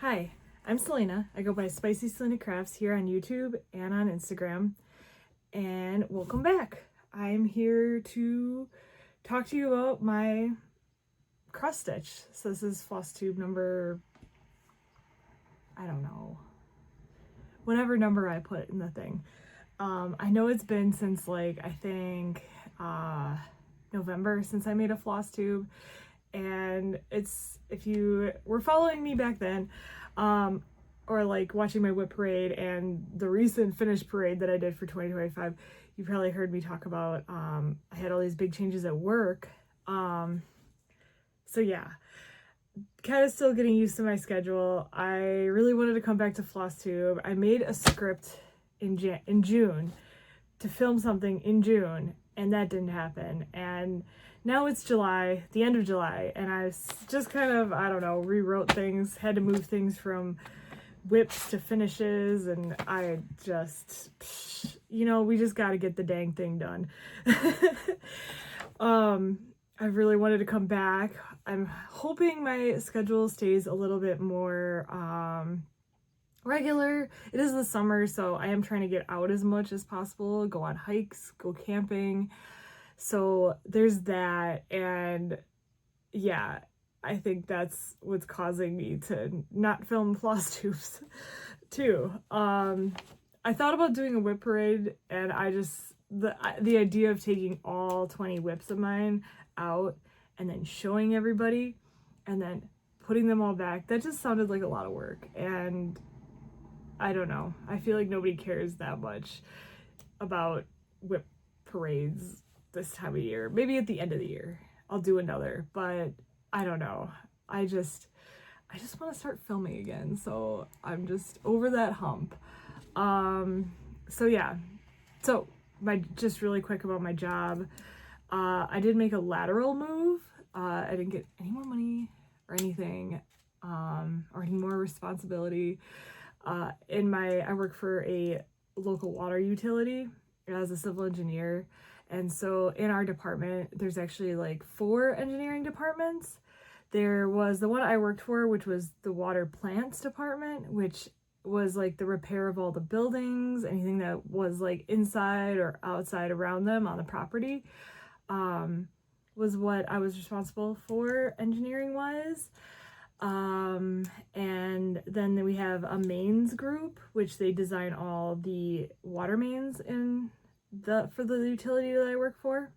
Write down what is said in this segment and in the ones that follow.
Hi, I'm Selena. I go by Spicy Selena Crafts here on YouTube and on Instagram. And welcome back. I'm here to talk to you about my cross stitch. So this is Flosstube number, I don't know, whatever number I put in the thing. I know it's been since like, I think November since I made a Flosstube. And it's, if you were following me back then, or like watching my whip parade and the recent finished parade that I did for 2025, you probably heard me talk about, I had all these big changes at work. So yeah, kind of still getting used to my schedule. I really wanted to come back to Flosstube. I made a script in June to film something in June, and that didn't happen. And now it's July, the end of July, and I just kind of, I don't know, rewrote things, had to move things from whips to finishes, and I just, you know, we just got to get the dang thing done. I really wanted to come back. I'm hoping my schedule stays a little bit more regular. It is the summer, so I am trying to get out as much as possible, go on hikes, go camping. So there's that, and yeah, I think that's what's causing me to not film Flosstubes too. I thought about doing a whip parade, and I just, the idea of taking all 20 whips of mine out and then showing everybody and then putting them all back, that just sounded like a lot of work, and I don't know. I feel like nobody cares that much about whip parades this time of year. Maybe at the end of the year I'll do another, but I don't know. I just want to start filming again, so I'm just over that hump. So yeah, so just really quick about my job. I did make a lateral move. I didn't get any more money or anything, or any more responsibility. I work for a local water utility as a civil engineer. And so in our department, there's actually like 4 engineering departments. There was the one I worked for, which was the water plants department, which was like the repair of all the buildings, anything that was like inside or outside around them on the property, was what I was responsible for engineering wise. And then we have a mains group, which they design all the water mains for the utility that I work for.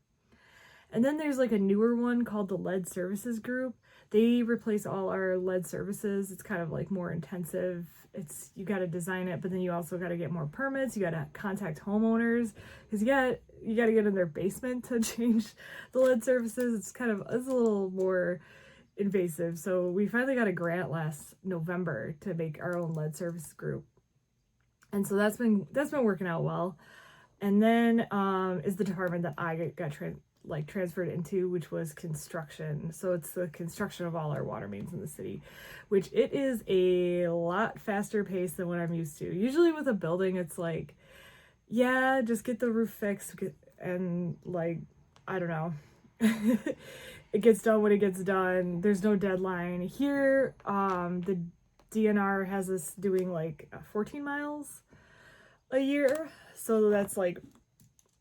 And then there's like a newer one called the lead services group. They replace all our lead services. It's kind of like more intensive. You got to design it, but then you also got to get more permits. You got to contact homeowners because you got to get in their basement to change the lead services. It's a little more invasive. So we finally got a grant last November to make our own lead service group. And so that's been working out well. And then is the department that I got transferred into, which was construction. So it's the construction of all our water mains in the city, which it is a lot faster pace than what I'm used to. Usually with a building, it's like, yeah, just get the roof fixed and like, I don't know. It gets done when it gets done. There's no deadline. Here, the DNR has us doing like 14 miles a year. So that's like,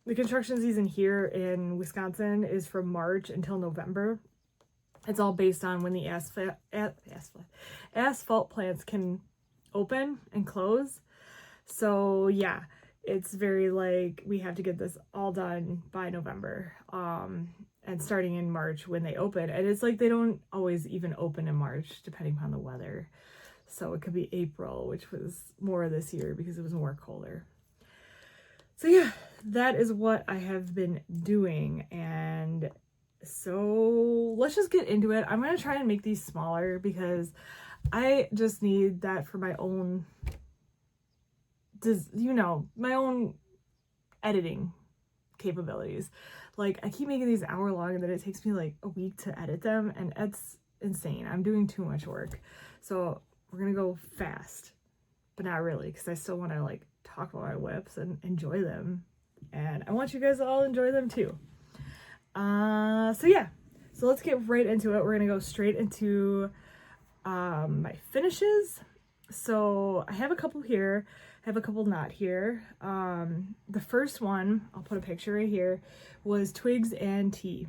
the construction season here in Wisconsin is from March until November. It's all based on when the asphalt plants can open and close. So yeah, it's very like, we have to get this all done by November. And starting in March when they open. And it's like they don't always even open in March, depending upon the weather. So it could be April, which was more this year because it was more colder. So yeah, that is what I have been doing. And so let's just get into it. I'm going to try and make these smaller because I just need that for my own, my own editing capabilities. Like, I keep making these hour long and then it takes me like a week to edit them, and it's insane. I'm doing too much work. So we're gonna go fast, but not really, because I still want to like talk about my whips and enjoy them, and I want you guys to all enjoy them too. So yeah, so let's get right into it. We're gonna go straight into my finishes, So I have a couple here, I have a couple not here. The first one, I'll put a picture right here, was Twigs and Tea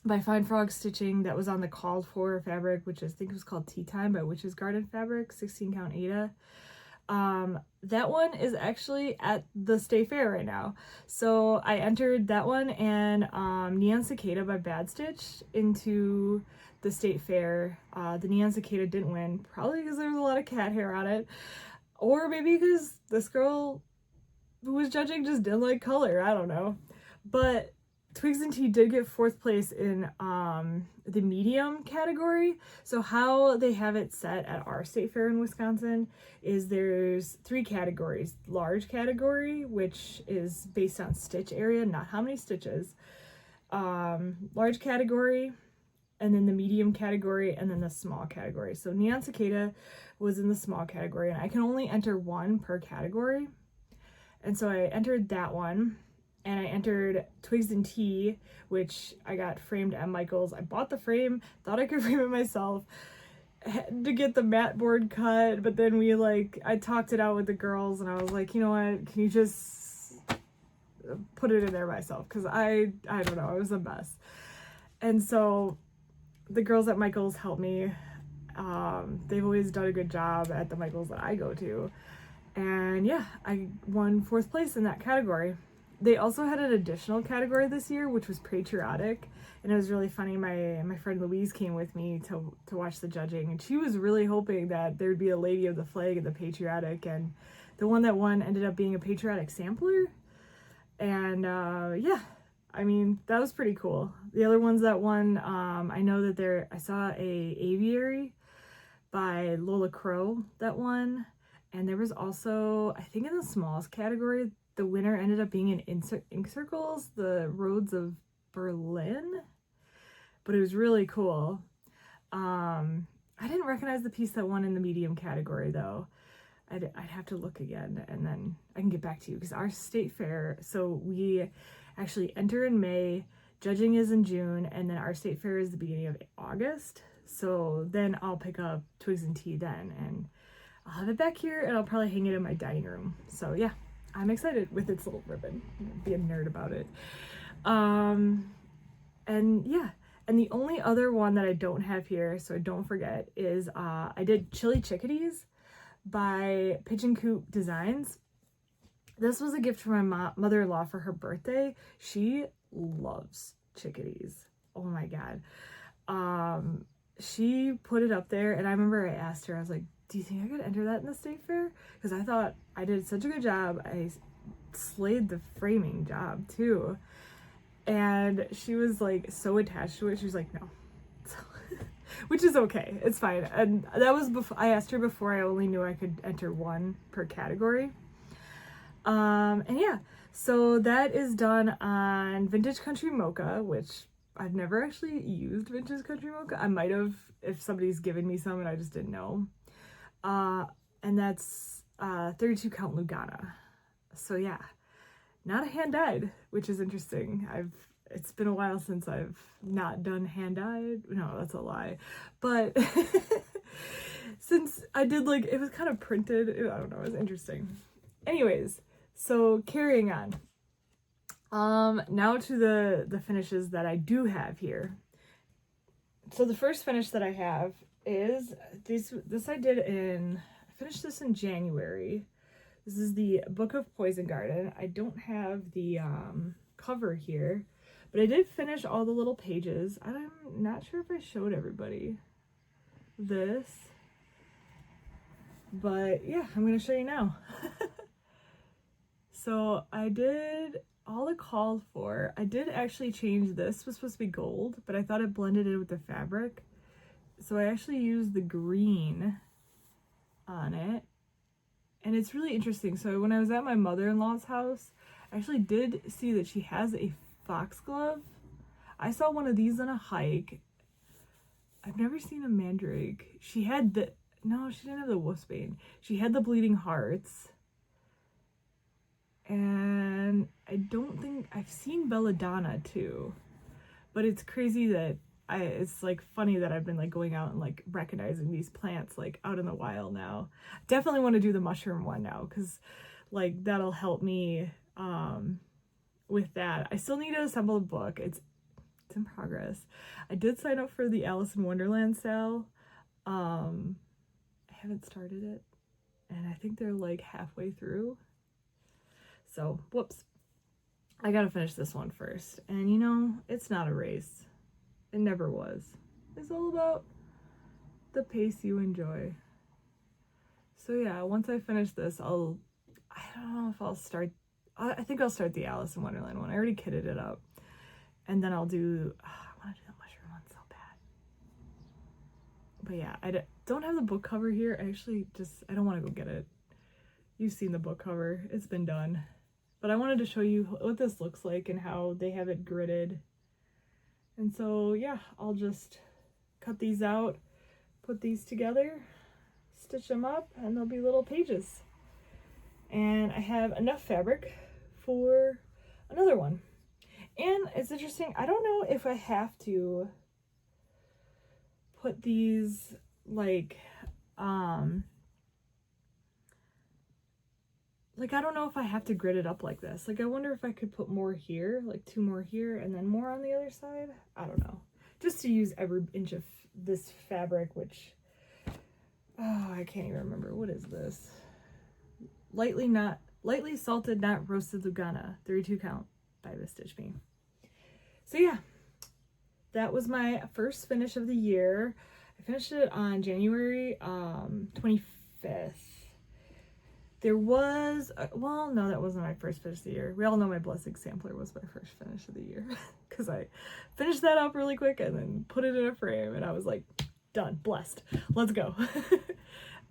by Fine Frog Stitching. That was on the called for fabric, which I think was called Tea Time by Witch's Garden Fabric, 16 count Ada. That one is actually at the State Fair right now. So I entered that one and Neon Cicada by Badstitched into the State Fair. The Neon Cicada didn't win, probably because there was a lot of cat hair on it, or maybe because this girl who was judging just didn't like color, I don't know. But Twigs and Tea did get 4th place in the medium category. So how they have it set at our state fair in Wisconsin is there's 3 categories. Large category, which is based on stitch area, not how many stitches. Large category, and then the medium category, and then the small category. So Neon Cicada was in the small category, and I can only enter 1 per category. And so I entered that one. And I entered Twigs and Tea, which I got framed at Michael's. I bought the frame, thought I could frame it myself. I had to get the mat board cut, but then I talked it out with the girls, and I was like, you know what, can you just put it in there myself? Because I don't know, it was a mess. And so the girls at Michael's helped me. They've always done a good job at the Michael's that I go to. And yeah, I won 4th place in that category. They also had an additional category this year, which was patriotic, and it was really funny. My friend Louise came with me to watch the judging, and she was really hoping that there'd be a lady of the flag in the patriotic, and the one that won ended up being a patriotic sampler. And yeah, I mean, that was pretty cool. The other ones that won, I know that I saw a aviary by Lola Crow that won, and there was also, I think in the smallest category, the winner ended up being in Ink Circles, the Roads of Berlin, but it was really cool. I didn't recognize the piece that won in the medium category though. I'd have to look again, and then I can get back to you, because our state fair, so we actually enter in May, judging is in June, and then our state fair is the beginning of August. So then I'll pick up Twigs and Tea then, and I'll have it back here, and I'll probably hang it in my dining room. So yeah, I'm excited with its little ribbon. Be a nerd about it. And yeah, and the only other one that I don't have here, so I don't forget, is I did Chili Chickadees by Pigeon Coop Designs. This was a gift from my mother-in-law for her birthday. She loves chickadees. Oh my god. She put it up there, and I remember I asked her, I was like, do you think I could enter that in the state fair? Because I thought I did such a good job. I slayed the framing job too. And she was like so attached to it. She was like, no. So, which is okay. It's fine. And that was before I asked her before I only knew I could enter 1 per category. And yeah, so that is done on Vintage Country Mocha, which I've never actually used Vintage Country Mocha. I might have if somebody's given me some and I just didn't know. And that's 32 count Lugana. So yeah, not a hand dyed, which is interesting. It's been a while since I've not done hand dyed. No, that's a lie. But since I did, it was kind of printed. I don't know, it was interesting. Anyways, so carrying on. Now to the finishes that I do have here. So the first finish that I have is this I finished this in January. This is the Book of Poison Garden. I don't have the cover here, but I did finish all the little pages. I'm not sure if I showed everybody this, but yeah, I'm gonna show you now. So I did all it called for. I did actually change this. It was supposed to be gold, but I thought it blended in with the fabric. So I actually used the green on it. And it's really interesting. So when I was at my mother-in-law's house, I actually did see that she has a foxglove. I saw one of these on a hike. I've never seen a mandrake. She had no, she didn't have the wolfsbane. She had the bleeding hearts. And I don't think, I've seen belladonna too. But it's crazy that it's like funny that I've been like going out and like recognizing these plants like out in the wild now. Definitely want to do the mushroom one now, because like that'll help me with that. I still need to assemble a book. It's in progress. I did sign up for the Alice in Wonderland sale. I haven't started it, and I think they're like halfway through. So, whoops. I gotta finish this one first. And you know, it's not a race. It never was. It's all about the pace you enjoy. So yeah, once I finish this, I don't know if I'll start, I think I'll start the Alice in Wonderland one. I already kitted it up. And then I'll do, I want to do the mushroom one so bad. But yeah, I don't have the book cover here. I don't want to go get it. You've seen the book cover. It's been done. But I wanted to show you what this looks like and how they have it gridded. And so, yeah, I'll just cut these out, put these together, stitch them up, and they'll be little pages. And I have enough fabric for another one. And it's interesting, I don't know if I have to put these, like, I don't know if I have to grid it up like this. Like, I wonder if I could put more here, like 2 more here, and then more on the other side. I don't know. Just to use every inch of this fabric, which, oh, I can't even remember. What is this? Lightly salted, not roasted Lugana. 32 count by Stitch Me. So yeah, that was my first finish of the year. I finished it on January 25th. There was, well, no, that wasn't my first finish of the year. We all know my Blessed Sampler was my first finish of the year, because I finished that up really quick and then put it in a frame, and I was like, done, blessed, let's go.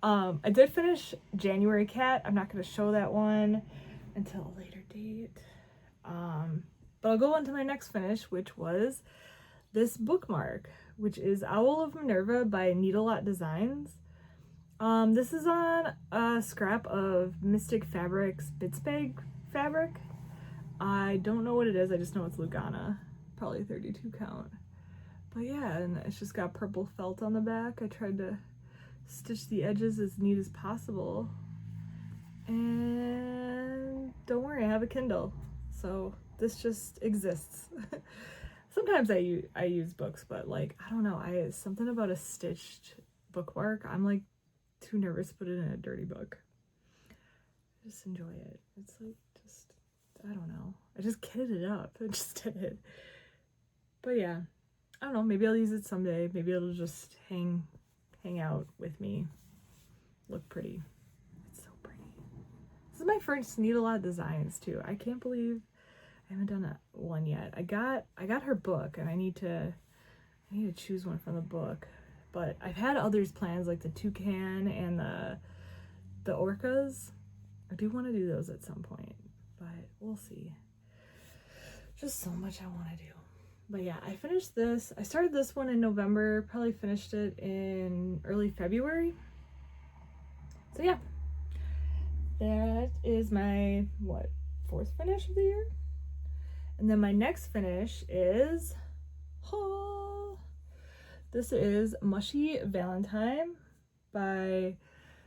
I did finish January Cat. I'm not going to show that one until a later date. But I'll go on to my next finish, which was this bookmark, which is Owl of Minerva by NeedleLot Designs. This is on a scrap of Mystic Fabrics Bitsbag fabric. I don't know what it is, I just know it's Lugana, probably 32 count. But yeah, and it's just got purple felt on the back. I tried to stitch the edges as neat as possible. And don't worry, I have a Kindle, so this just exists. Sometimes I use books, but like, I don't know, something about a stitched bookmark, I'm like too nervous to put it in a dirty book. Just enjoy it. It's like, just, I don't know. I just kitted it up. I just did it. But yeah, I don't know, maybe I'll use it someday. Maybe it'll just hang out with me. Look pretty. It's so pretty. This is my first NeedleLot designs too. I can't believe I haven't done one yet. I got her book, and I need to choose one from the book. But I've had others plans, like the toucan and the orcas. I do want to do those at some point, but we'll see. Just so much I want to do. But yeah, I finished this. I started this one in November, probably finished it in early February. So yeah, that is my, 4th finish of the year? And then my next finish is, this is Mushy Valentine by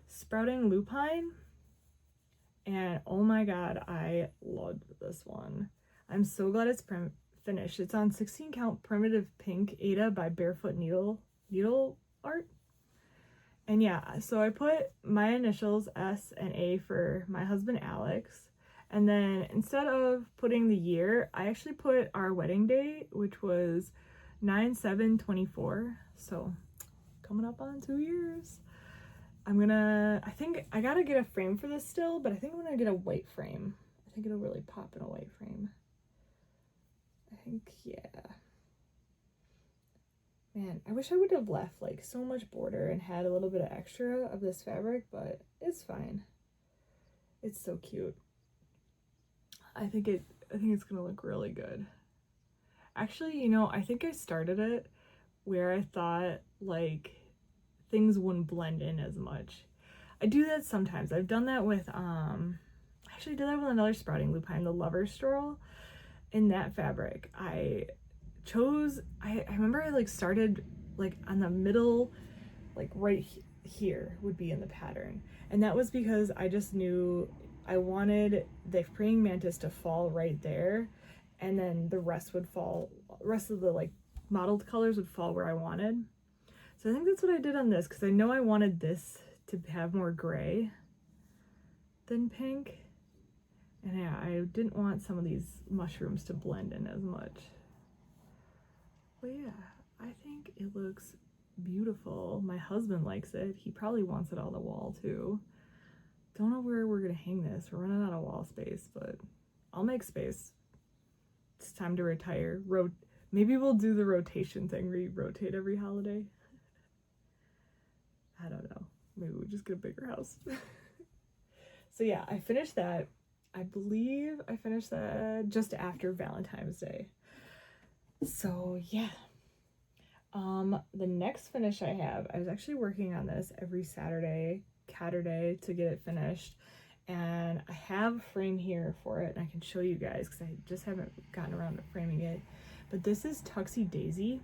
Sprouting Lupine. And oh my god, I loved this one. I'm so glad it's finished. It's on 16 count primitive pink Ada by Barefoot Needle Art. And yeah, so I put my initials S and A for my husband Alex. And then instead of putting the year, I actually put our wedding date, which was 9/7/24. So coming up on 2 years. I think I gotta get a frame for this still, but I think I'm gonna get a white frame. I think it'll really pop in a white frame. I think, yeah. Man, I wish I would have left like so much border and had a little bit of extra of this fabric, but it's fine. It's so cute. I think it's gonna look really good. Actually, you know, I think I started it where I thought like things wouldn't blend in as much. I do that sometimes. I've done that with I actually did that with another Sprouting Lupine, the Lover Stroll. In that fabric, I chose, I remember I like started like on the middle, like right here would be in the pattern. And that was because I just knew I wanted the praying mantis to fall right there, and then the rest would fall, rest of the like mottled colors would fall where I wanted. So I think that's what I did on this, because I know I wanted this to have more gray than pink. And yeah, I didn't want some of these mushrooms to blend in as much. But yeah, I think it looks beautiful. My husband likes it. He probably wants it on the wall too. Don't know where we're gonna hang this. We're running out of wall space, but I'll make space. It's time to retire. Maybe we'll do the rotation thing where you rotate every holiday. I don't know. Maybe we just get a bigger house. So yeah, I finished that. I believe I finished that just after Valentine's Day. So yeah. The next finish I have, I was actually working on this every Saturday, Catterday, to get it finished. And I have a frame here for it, and I can show you guys because I just haven't gotten around to framing it. But this is Tuxy Daisy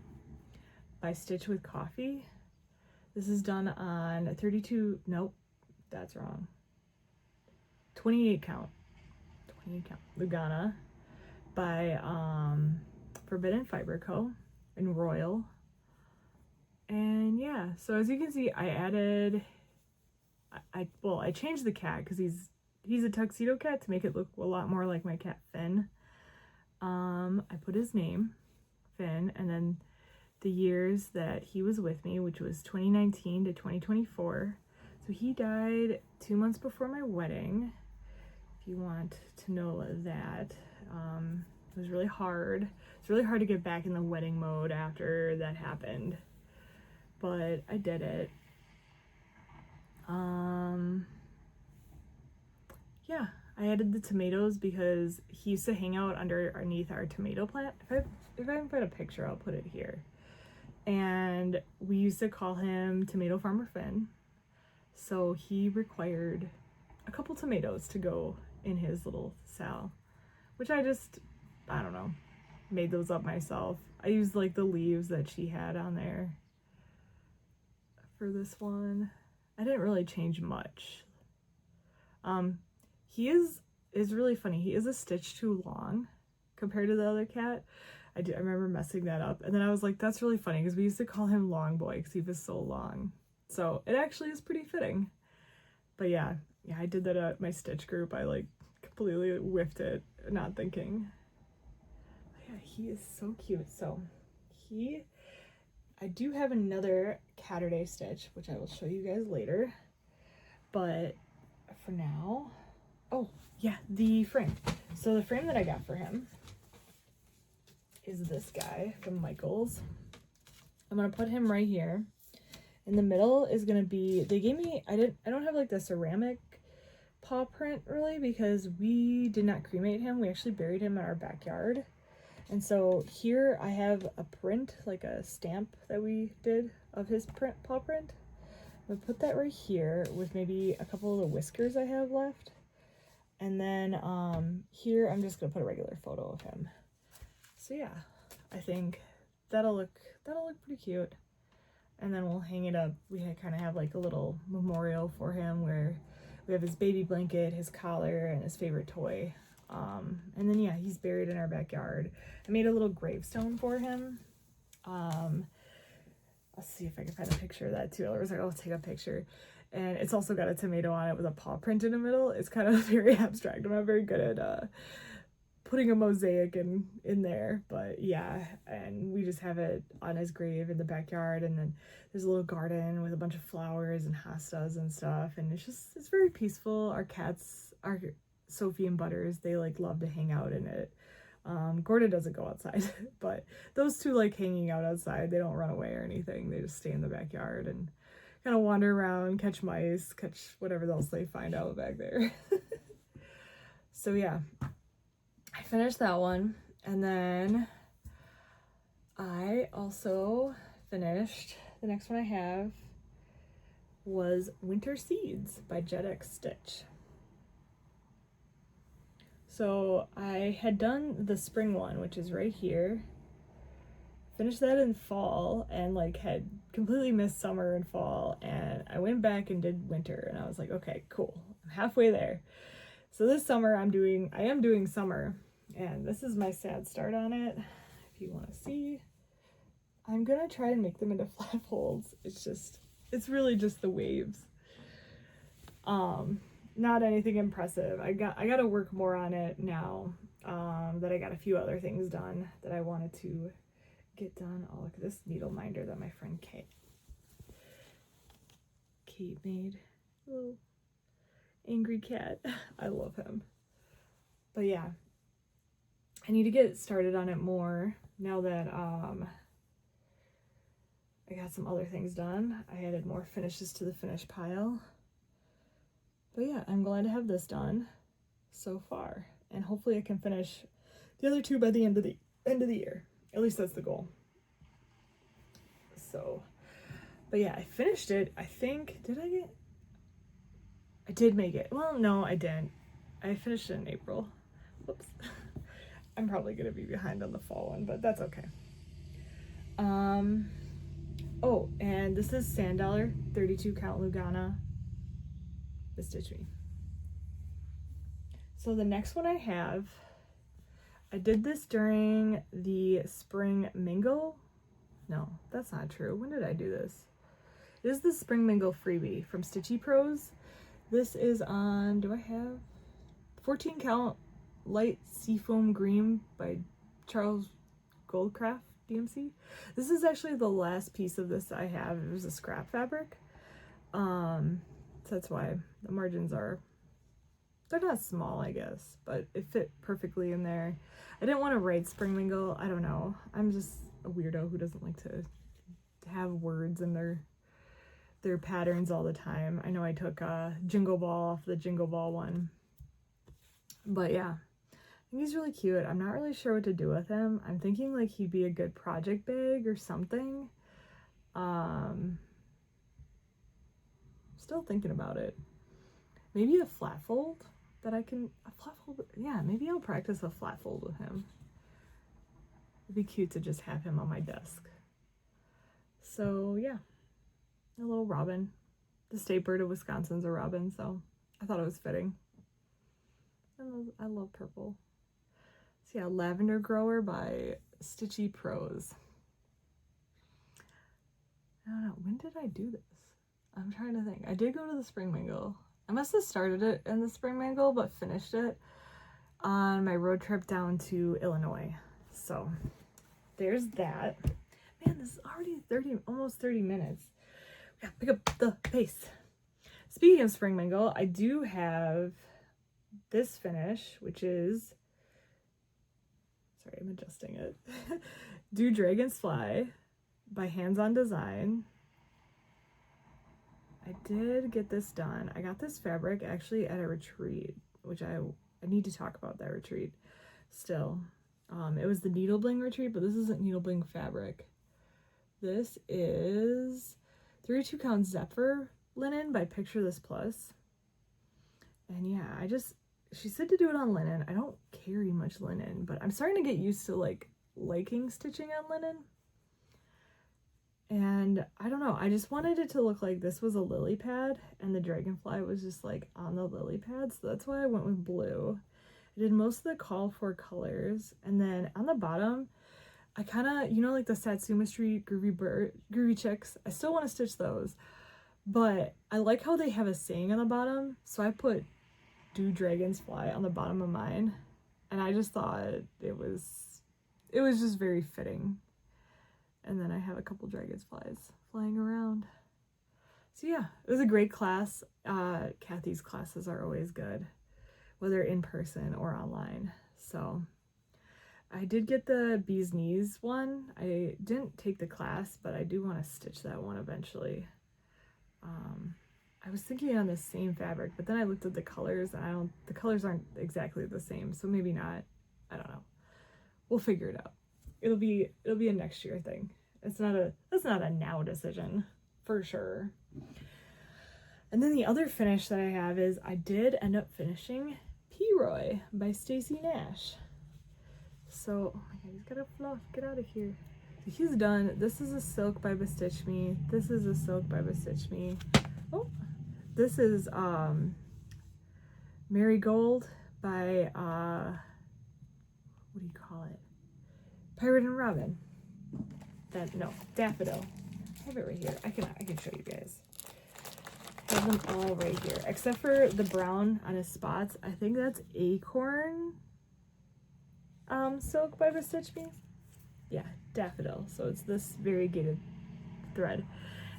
by Stitch with Coffee. This is done on 32, nope, that's wrong. 28 count. 28 count. Lugana by Forbidden Fiber Co. in Royal. And yeah, so as you can see, I added, I changed the cat because he's a tuxedo cat to make it look a lot more like my cat Finn. I put his name, Finn, and then the years that he was with me, which was 2019 to 2024. So he died 2 months before my wedding, if you want to know that. It was really hard. It's really hard to get back in the wedding mode after that happened, but I did it. Yeah, I added the tomatoes because he used to hang out underneath our tomato plant. If I can find a picture, I'll put it here. And we used to call him Tomato Farmer Finn. So he required a couple tomatoes to go in his little cell, which I don't know, made those up myself. I used like the leaves that she had on there for this one. I didn't really change much. He is really funny. He is a stitch too long compared to the other cat. I remember messing that up, and then I was like, that's really funny because we used to call him Long Boy because he was so long. So it actually is pretty fitting. But yeah, I did that at my stitch group. I like completely whiffed it, not thinking. But yeah, he is so cute. So I do have another Catterday stitch, which I will show you guys later. But for now, oh yeah, the frame. So the frame that I got for him is this guy from Michaels. I'm gonna put him right here. In the middle is gonna be, they gave me, I don't have like the ceramic paw print really because we did not cremate him. We actually buried him in our backyard. And so here I have a print, like a stamp that we did of his paw print. I'm gonna put that right here with maybe a couple of the whiskers I have left. And then here I'm just gonna put a regular photo of him. So yeah, I think that'll look pretty cute. And then we'll hang it up. We kind of have like a little memorial for him where we have his baby blanket, his collar, and his favorite toy. And then yeah, he's buried in our backyard. I made a little gravestone for him. Let's see if I can find a picture of that too. I was like, I'll take a picture. And it's also got a tomato on it with a paw print in the middle. It's kind of very abstract. I'm not very good at putting a mosaic in there, but yeah, and we just have it on his grave in the backyard, and then there's a little garden with a bunch of flowers and hostas and stuff, and it's very peaceful. Our cats, our Sophie and Butters, they like love to hang out in it. Gordon doesn't go outside, but those two like hanging out outside. They don't run away or anything. They just stay in the backyard and kind of wander around, catch mice, catch whatever else they find out back there. So yeah, I finished that one, and then I also finished, the next one I have was Winter Seeds by JedxStitch. So I had done the spring one, which is right here, finished that in fall and like had completely missed summer and fall, and I went back and did winter, and I was like, okay, cool, I'm halfway there. So this summer I am doing summer, and this is my sad start on it. If you want to see, I'm gonna try and make them into flat folds. It's really just the waves. Not anything impressive. I got to work more on it now that I got a few other things done that I wanted to get done. Oh, look at this needle minder that my friend Kate made. Little angry cat. I love him. But yeah, I need to get started on it more now that I got some other things done. I added more finishes to the finish pile. But yeah, I'm glad to have this done so far, and hopefully I can finish the other two by the end of the year. At least that's the goal. So, but yeah, I finished it. I think, I did make it. Well, no, I didn't. I finished it in April. Whoops. I'm probably gonna be behind on the fall one, but that's okay. Oh, and this is Sand Dollar 32 count Lugana. Stitch me. So the next one I did this during the spring mingle. No, that's not true. When did I do this? It is the spring mingle freebie from Stitchy Prose. This is on, do I have 14 count light seafoam green by Charles Goldcraft DMC. This is actually the last piece of this I have. It was a scrap fabric. So that's why the margins they're not small, I guess, but it fit perfectly in there. I didn't want to write spring mingle. I don't know. I'm just a weirdo who doesn't like to have words in their patterns all the time. I know I took Jingle Ball off the Jingle Ball one. But yeah, I think he's really cute. I'm not really sure what to do with him. I'm thinking like he'd be a good project bag or something. Still thinking about it. Maybe a flat fold yeah, maybe I'll practice a flat fold with him. It'd be cute to just have him on my desk. So yeah, a little robin. The state bird of Wisconsin's a robin, so I thought it was fitting. I love purple. So yeah, Lavender Grower by Stitchy Prose. I don't know, when did I do this? I'm trying to think. I did go to the spring mingle. I must have started it in the spring mingle, but finished it on my road trip down to Illinois. So there's that. Man, this is already almost 30 minutes. We gotta pick up the pace. Speaking of spring mingle, I do have this finish, which is, sorry, I'm adjusting it. Do Dragons Fly by Hands On Design. I did get this done. I got this fabric actually at a retreat, which I need to talk about that retreat still. It was the Needle Bling retreat, but this isn't Needle Bling fabric. This is 32 count Zephyr linen by Picture This Plus. And yeah, she said to do it on linen. I don't carry much linen, but I'm starting to get used to like liking stitching on linen. And I don't know, I just wanted it to look like this was a lily pad and the dragonfly was just like on the lily pad, so that's why I went with blue. I did most of the call for colors, and then on the bottom I kind of, you know, like the Satsuma Street groovy chicks, I still want to stitch those, but I like how they have a saying on the bottom, so I put Do Dragons Fly on the bottom of mine, and I just thought it was just very fitting. And then I have a couple dragonflies flying around. So yeah, it was a great class. Kathy's classes are always good, whether in person or online. So I did get the Bee's Knees one. I didn't take the class, but I do want to stitch that one eventually. I was thinking on the same fabric, but then I looked at the colors and the colors aren't exactly the same, so maybe not. I don't know. We'll figure it out. It'll be a next year thing. That's not a now decision for sure. And then the other finish that I have is I did end up finishing Peroy by Stacy Nash. So, oh my god, he's got a fluff. Get out of here. He's done. This is a silk by Badstitched Me. This is a silk by Badstitched Me. Oh, this is Marigold by what do you call it? Pirate and Robin. Daffodil. I have it right here. I can show you guys. I have them all right here, except for the brown on his spots. I think that's Acorn silk by Badstitched Me. Yeah, Daffodil. So it's this variegated thread.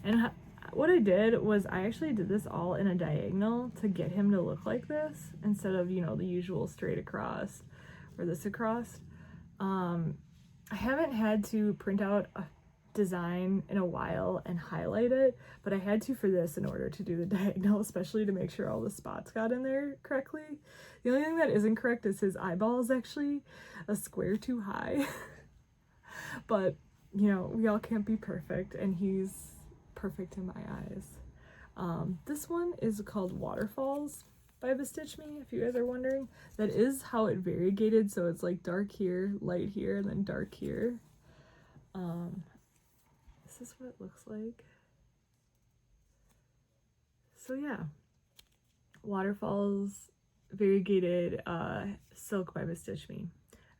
And what I did was I actually did this all in a diagonal to get him to look like this instead of, you know, the usual straight across or this across. I haven't had to print out a design in a while and highlight it, but I had to for this in order to do the diagonal, especially to make sure all the spots got in there correctly. The only thing that isn't correct is his eyeball is actually a square too high. But, you know, we all can't be perfect, and he's perfect in my eyes. This one is called Waterfalls by Badstitched Me, if you guys are wondering. That is how it variegated, so it's like dark here, light here, and then dark here. This is what it looks like. So yeah, Waterfalls variegated silk by Badstitched Me.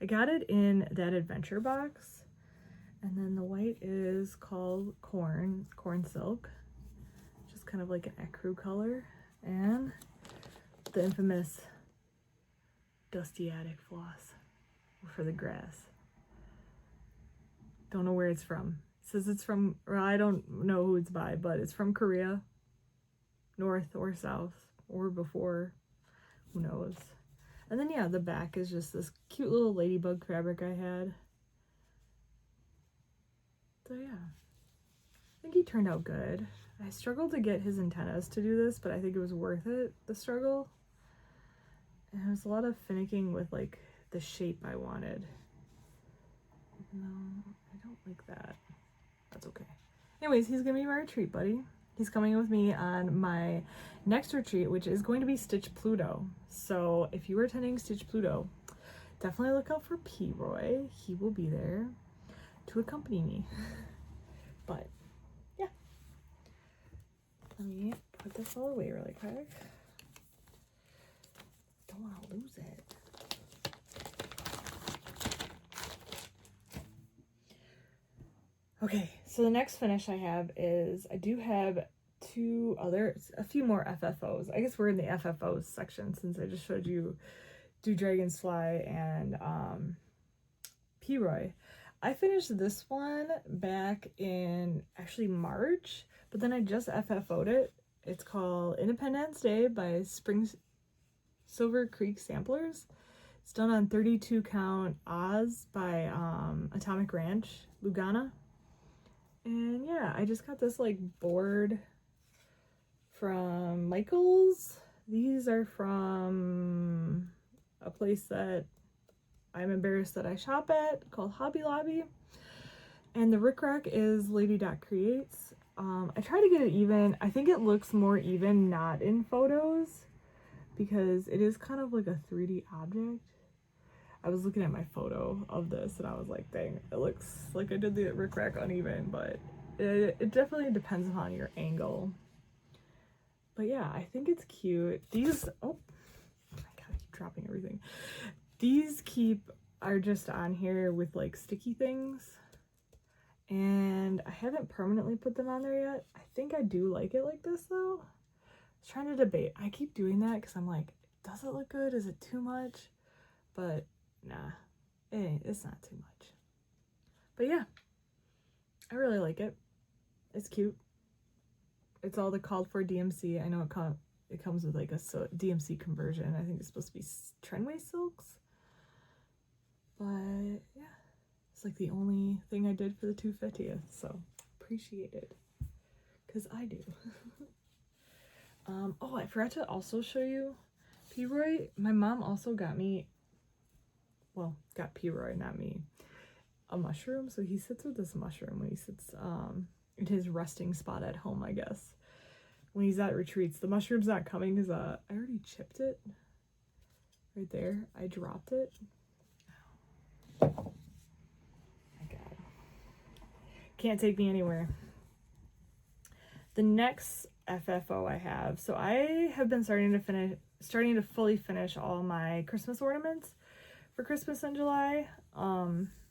I got it in that adventure box. And then the white is called Corn Silk, just kind of like an ecru color. And the infamous Dusty Attic Floss for the grass. Don't know where it's from. It says it's from, or I don't know who it's by, but it's from Korea, north or south, or before, who knows. And then yeah, the back is just this cute little ladybug fabric I had. So yeah, I think he turned out good. I struggled to get his antennas to do this, but I think it was worth it, the struggle. And it was a lot of finicking with like the shape I wanted. No, I don't like that. That's okay. Anyways, he's gonna be my retreat buddy. He's coming with me on my next retreat, which is going to be Stitch Pluto. So if you are attending Stitch Pluto, definitely look out for Peroy. He will be there to accompany me. But yeah, let me put this all away really quick. Don't want to lose it. Okay, so the next finish I have is I do have a few more FFOs. I guess we're in the FFOs section since I just showed you Do Dragons Fly and Peroy. I finished this one back in actually March, but then I just FFO'd it. It's called Independence Day by Silver Creek Samplers. It's done on 32 count Oz by Atomic Ranch, Lugana. And yeah, I just got this like board from Michael's. These are from a place that I'm embarrassed that I shop at, called Hobby Lobby. And the rickrack is Lady Dot Creates. I try to get it even. I think it looks more even not in photos because it is kind of like a 3D object. I was looking at my photo of this and I was like, dang, it looks like I did the rickrack uneven, but it definitely depends upon your angle. But yeah, I think it's cute. These, oh my god, I keep dropping everything. These are just on here with like sticky things, and I haven't permanently put them on there yet. I think I do like it like this though. I was trying to debate. I keep doing that because I'm like, does it look good? Is it too much? But nah, it's not too much. But yeah, I really like it. It's cute. It's all the called for DMC. I know it comes with like a DMC conversion. I think it's supposed to be Trenway silks. But yeah, it's like the only thing I did for the 250th, so appreciate it, because I do. Oh, I forgot to also show you Peroy. My mom also got me, well, got Peroy, not me, a mushroom. So he sits with this mushroom when he sits in his resting spot at home, I guess. When he's at retreats, the mushroom's not coming because I already chipped it right there. I dropped it. My god. can't take me anywhere. The next FFO I have, so I have been starting to fully finish all my Christmas ornaments for Christmas in July.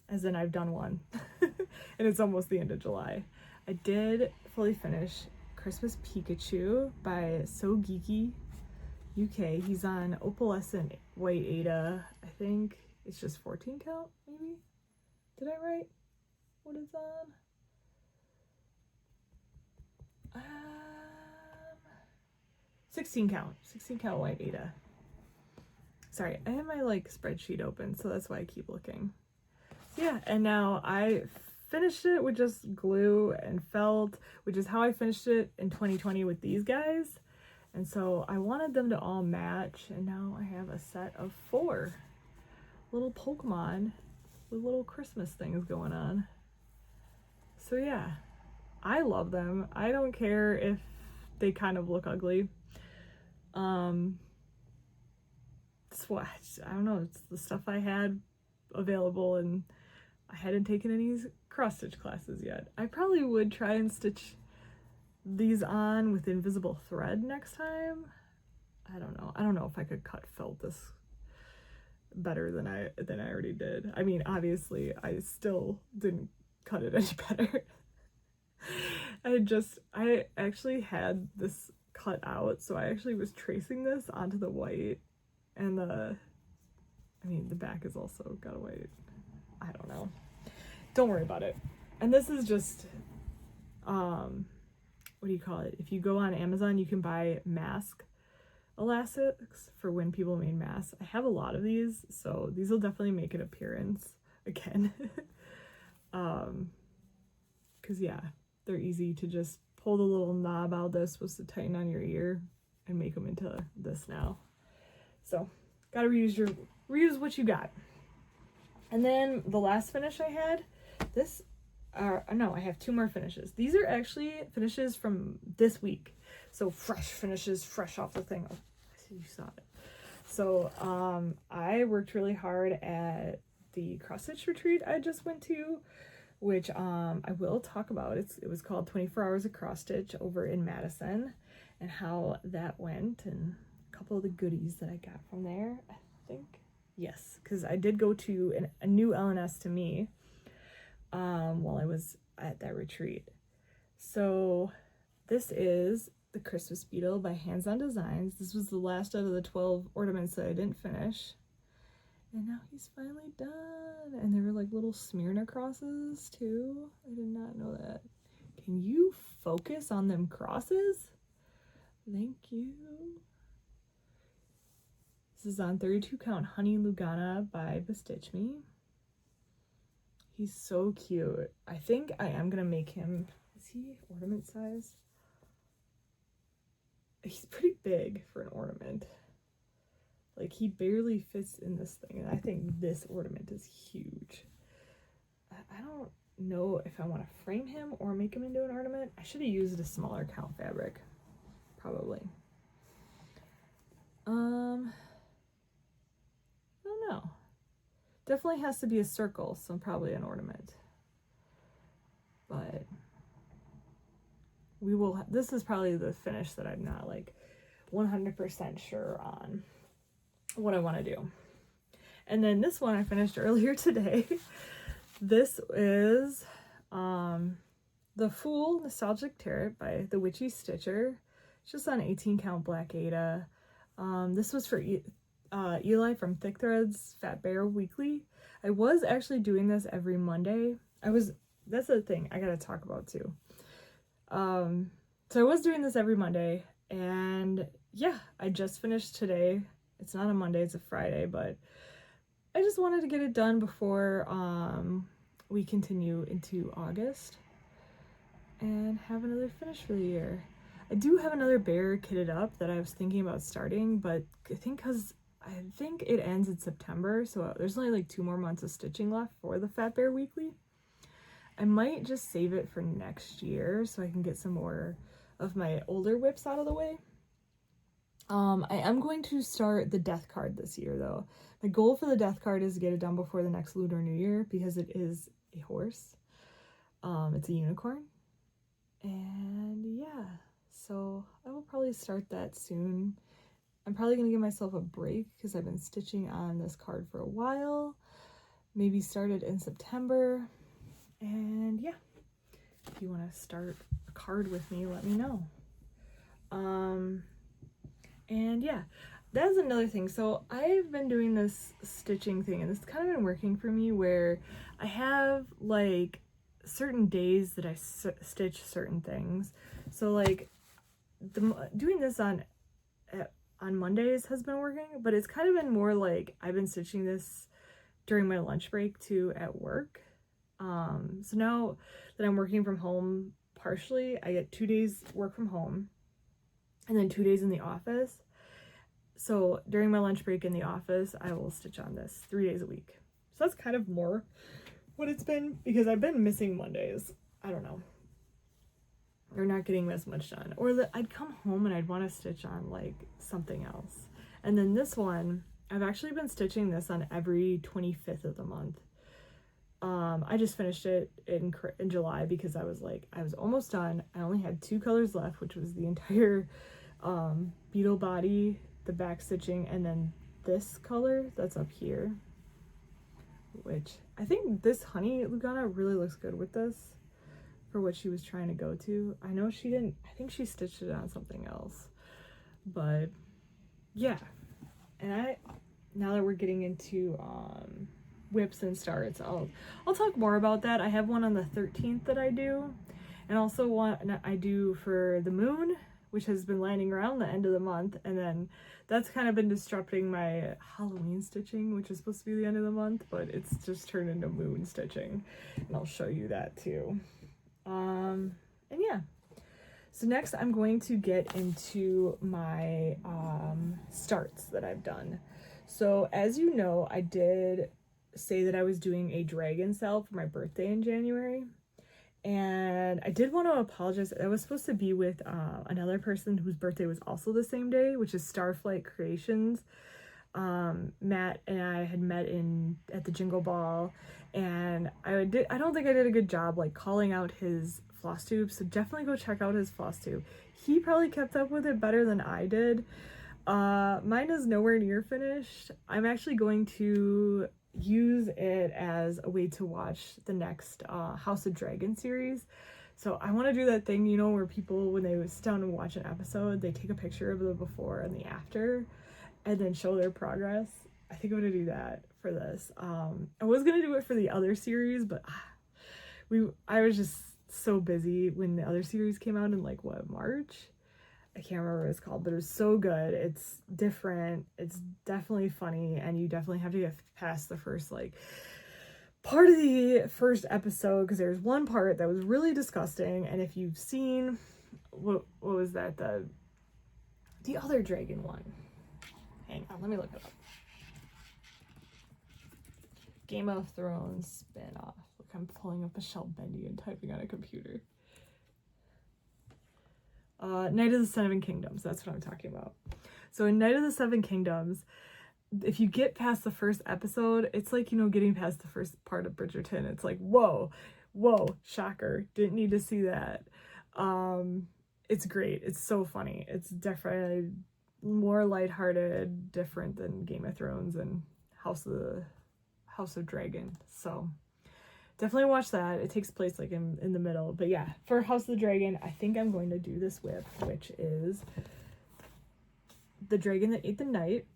As in I've done one, and it's almost the end of July. I did fully finish Christmas Pikachu by SewGeekyUK. He's on opalescent white Ada. I think it's just 14 count, maybe? Did I write what it's on? 16 count white Ada. Sorry, I have my like spreadsheet open, so that's why I keep looking. So yeah, and now I finished it with just glue and felt, which is how I finished it in 2020 with these guys. And so I wanted them to all match, and now I have a set of 4 little Pokemon with little Christmas things going on. So yeah, I love them. I don't care if they kind of look ugly. It's what, I don't know, it's the stuff I had available, and I hadn't taken any cross stitch classes yet. I probably would try and stitch these on with invisible thread next time. I don't know if I could cut felt this better than I already did. I mean, obviously I still didn't cut it any better. I actually had this cut out, so I actually was tracing this onto the white, and the back is also got a white. I don't know. Don't worry about it. And this is just, what do you call it? If you go on Amazon, you can buy mask elastics for when people made masks. I have a lot of these, so these will definitely make an appearance again. Cause yeah, they're easy to just pull the little knob out that's supposed to tighten on your ear and make them into this now. So gotta reuse what you got. And then the last finish I had, I have 2 more finishes. These are actually finishes from this week. So fresh finishes, fresh off the thing. Oh, I see you saw it. So I worked really hard at the cross stitch retreat I just went to, which I will talk about. It was called 24 Hours of Cross Stitch over in Madison, and how that went, and a couple of the goodies that I got from there, I think. Yes, because I did go to a new LNS to me while I was at that retreat. So this is the Christmas Beetle by Hands On Designs. This was the last out of the 12 ornaments that I didn't finish. And now he's finally done. And there were like little Smyrna crosses too. I did not know that. Can you focus on them crosses? Thank you. This is on 32 count Honey Lugana by Badstitched. He's so cute. I think I am gonna make him, is he ornament size? He's pretty big for an ornament. Like, he barely fits in this thing, and I think this ornament is huge. I don't know if I want to frame him or make him into an ornament. I should have used a smaller count fabric, probably. I don't know. Definitely has to be a circle, so probably an ornament. But we will, this is probably the finish that I'm not like 100% sure on what I want to do. And then this one I finished earlier today. This is The Fool Nostalgic Tarot by the Witchy Stitcher. It's just on 18 count black Ada. This was for Eli from Thick Threads Fat Bear Weekly. I was actually doing this every Monday. That's the thing I gotta talk about too. So I was doing this every Monday, and yeah, I just finished today. It's not a Monday, it's a Friday, but I just wanted to get it done before we continue into August and have another finish for the year. I do have another bear kitted up that I was thinking about starting, but I think it ends in September, so there's only like 2 more months of stitching left for the Fat Bear Weekly. I might just save it for next year so I can get some more of my older whips out of the way. I am going to start the death card this year though. My goal for the death card is to get it done before the next Lunar New Year because it is a horse. It's a unicorn. And yeah, so I will probably start that soon. I'm probably going to give myself a break because I've been stitching on this card for a while. Maybe started in September. And yeah, if you want to start a card with me, let me know. And yeah, that's another thing. So I've been doing this stitching thing, and it's kind of been working for me where I have like certain days that I stitch certain things. So like doing this on Mondays has been working, but it's kind of been more like I've been stitching this during my lunch break too at work. So now that I'm working from home partially, I get 2 days work from home and then 2 days in the office. So during my lunch break in the office, I will stitch on this 3 days a week. So that's kind of more what it's been, because I've been missing Mondays. I don't know. They're not getting as much done. Or I'd come home and I'd want to stitch on like something else. And then this one, I've actually been stitching this on every 25th of the month. I just finished it in July because I was almost done. I only had 2 colors left, which was the entire Beetle body, the back stitching, and then this color that's up here, which I think this Honey Lugana really looks good with this for what she was trying to go to. I know she didn't, I think she stitched it on something else, but yeah. And now that we're getting into whips and starts, I'll talk more about that. I have one on the 13th that I do, and also one I do for the moon, which has been landing around the end of the month, and then that's kind of been disrupting my Halloween stitching, which is supposed to be the end of the month, but it's just turned into moon stitching, and I'll show you that too. And yeah, so next I'm going to get into my starts that I've done. So as you know, I did say that I was doing a dragon sale for my birthday in January, and I did want to apologize. I was supposed to be with another person whose birthday was also the same day, which is Starflight Creations. Matt and I had met at the Jingle Ball, and I don't think I did a good job like calling out his Flosstube, so definitely go check out his Flosstube. He probably kept up with it better than I did. Mine is nowhere near finished. I'm actually going to use it as a way to watch the next House of Dragon series. So I want to do that thing, you know, where people, when they sit down and watch an episode, they take a picture of the before and the after and then show their progress. I think I'm gonna do that for this. I was gonna do it for the other series, but I was just so busy when the other series came out in like March. I can't remember what it's called, but it was so good. It's different. It's definitely funny, and you definitely have to get past the first like part of the first episode, because there's one part that was really disgusting. And if you've seen what was that, the other dragon one? Hang on, let me look it up. Game of Thrones spin-off. Look, I'm pulling up Michelle Bendy and typing on a computer. Night of the Seven Kingdoms, that's what I'm talking about. So in Night of the Seven Kingdoms, if you get past the first episode, it's like, you know, getting past the first part of Bridgerton. It's like, whoa, shocker, didn't need to see that. It's great. It's so funny. It's definitely more lighthearted, different than Game of Thrones and House of Dragon. So definitely watch that. It takes place like in the middle. But yeah, for House of the Dragon, I think I'm going to do this whip, which is The Dragon That Ate the Night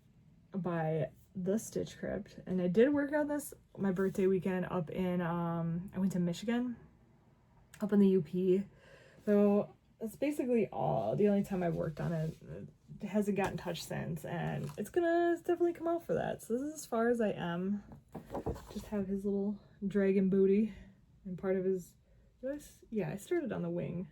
by the Stitch Crypt. And I did work on this my birthday weekend up in I went to Michigan, up in the UP. So that's basically the only time I've worked on it. It hasn't gotten touched since, and it's gonna definitely come out for that. So this is as far as I am. Just have his little dragon booty and part of his, I started on the wing.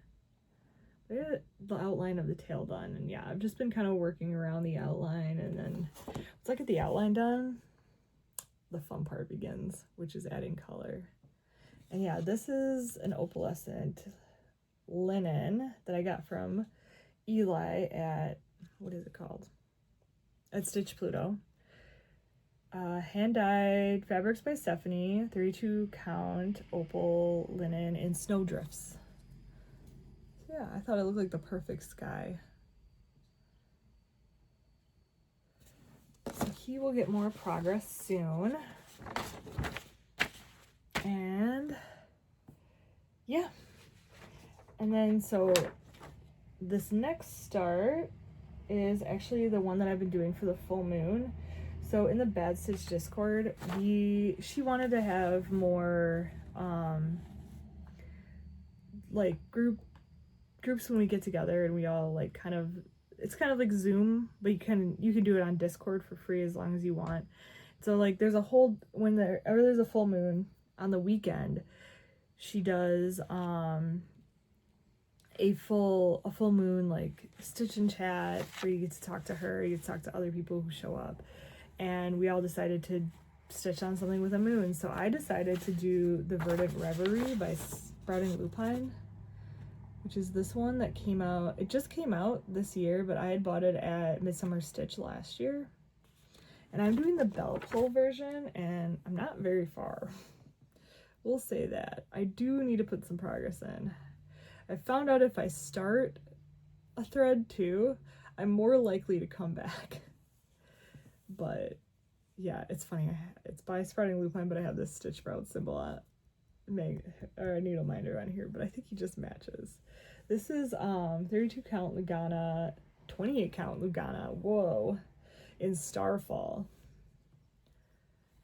I got the outline of the tail done, and yeah, I've just been kind of working around the outline, and then once I get the outline done, the fun part begins, which is adding color. And yeah, this is an opalescent linen that I got from Eli at, what is it called? At Stitch Pluto. Hand-dyed fabrics by Stephanie, 32 count opal linen in snowdrifts. So yeah, I thought it looked like the perfect sky. So he will get more progress soon. And yeah. And then so this next start is actually the one that I've been doing for the full moon. So in the Badstitched Discord, she wanted to have more like groups when we get together and we all like it's kind of like Zoom, but you can do it on Discord for free as long as you want. So like there's a whole there's a full moon on the weekend, she does a full moon like stitch and chat where you get to talk to her, you get to talk to other people who show up, and we all decided to stitch on something with a moon. So I decided to do the Verdant Reverie by Sprouting Lupine, which is this one that came out. It just came out this year, but I had bought it at Midsummer Stitch last year. And I'm doing the bell pull version, and I'm not very far. We'll say that. I do need to put some progress in. I found out if I start a thread too, I'm more likely to come back. But yeah, it's funny. It's by Sprouting Lupine, but I have this Stitch Sprout symbol on needle minder on here, but I think he just matches. This is 32 count Lugana, 28 count Lugana. Whoa, in Starfall.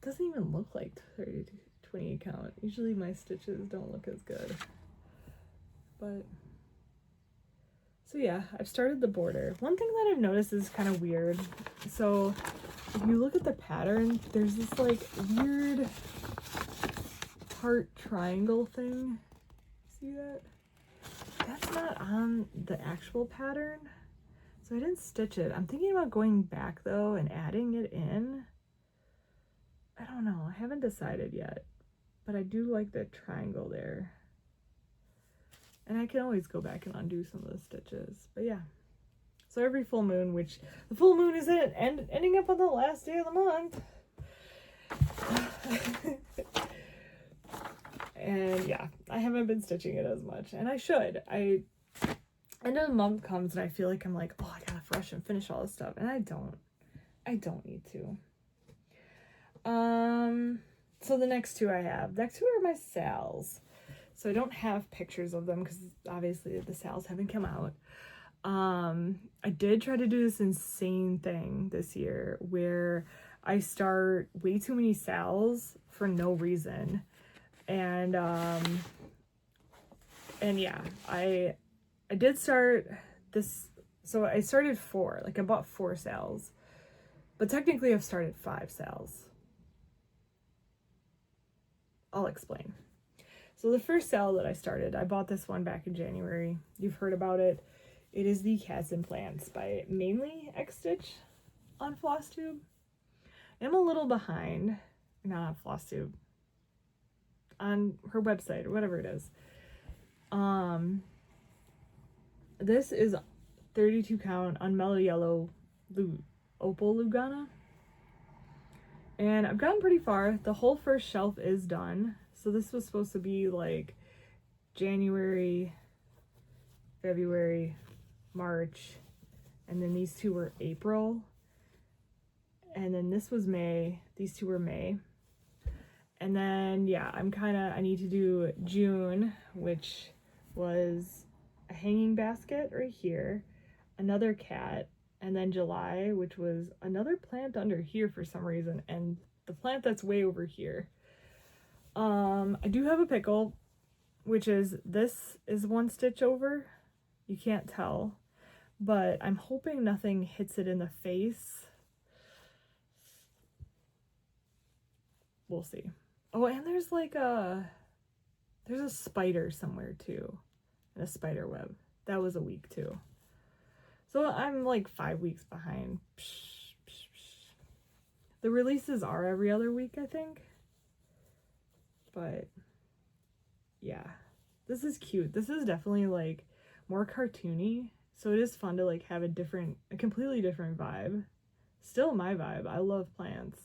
Doesn't even look like 28 count. Usually my stitches don't look as good. But so yeah, I've started the border. One thing that I've noticed is kind of weird. So if you look at the pattern, there's this like weird heart triangle thing. See that? That's not on the actual pattern. So I didn't stitch it. I'm thinking about going back though and adding it in. I don't know. I haven't decided yet. But I do like the triangle there. And I can always go back and undo some of the stitches. But yeah. So every full moon, which the full moon is ending up on the last day of the month. And yeah, I haven't been stitching it as much. And I should. End of the month comes and I feel like I'm like, oh, I gotta rush and finish all this stuff. And I don't need to. So the next two are my sales. So I don't have pictures of them because obviously the sales haven't come out. I did try to do this insane thing this year where I start way too many sales for no reason. And yeah, I did start this. So I started 4, like I bought 4 sales, but technically I've started 5 sales. I'll explain. So the first sale that I started, I bought this one back in January. You've heard about it. It is the Cats and Plants by mainly JedxStitch on Flosstube. I'm a little behind, not on Flosstube, on her website or whatever it is. This is 32 count unmellow yellow opal Lugana. And I've gotten pretty far. The whole first shelf is done. So this was supposed to be like January, February, March, and then these two were April. And then this was May. These two were May. And then, yeah, I need to do June, which was a hanging basket right here, another cat, and then July, which was another plant under here for some reason, and the plant that's way over here. I do have a pickle, which is, this is 1 stitch over. You can't tell, but I'm hoping nothing hits it in the face. We'll see. Oh, and there's like there's a spider somewhere too, and a spider web. That was a week too. So I'm like 5 weeks behind. The releases are every other week, I think. But yeah, this is cute. This is definitely like more cartoony. So it is fun to like have a completely different vibe. Still my vibe. I love plants.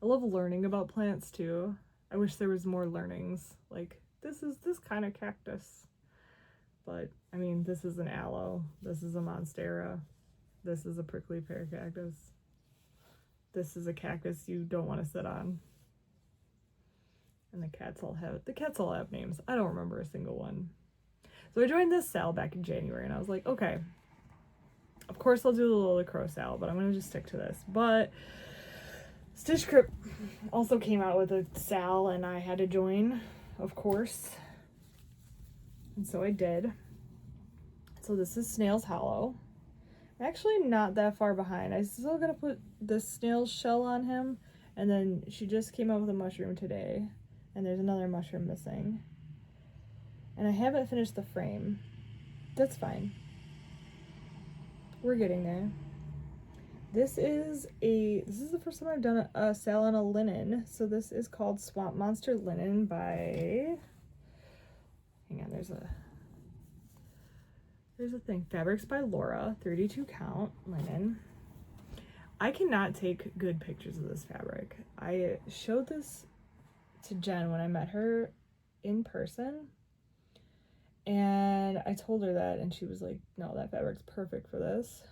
I love learning about plants too. I wish there was more learnings. Like, this is this kind of cactus. But, I mean, this is an aloe. This is a monstera. This is a prickly pear cactus. This is a cactus you don't want to sit on. And the cats all have names. I don't remember a single one. So I joined this sale back in January, and I was like, okay, of course I'll do the Little Crow sale, but I'm going to just stick to this. But Stitch Crypt also came out with a sale, and I had to join, of course. And so I did. So this is Snail's Hollow. I'm actually not that far behind. I still gotta put the snail's shell on him, and then she just came out with a mushroom today, and there's another mushroom missing. And I haven't finished the frame. That's fine. We're getting there. This is the first time I've done a sale on a linen. So this is called Swamp Monster Linen by, hang on, there's a thing. Fabrics by Laura, 32 count linen. I cannot take good pictures of this fabric. I showed this to Jen when I met her in person, and I told her that, and she was like, no, that fabric's perfect for this.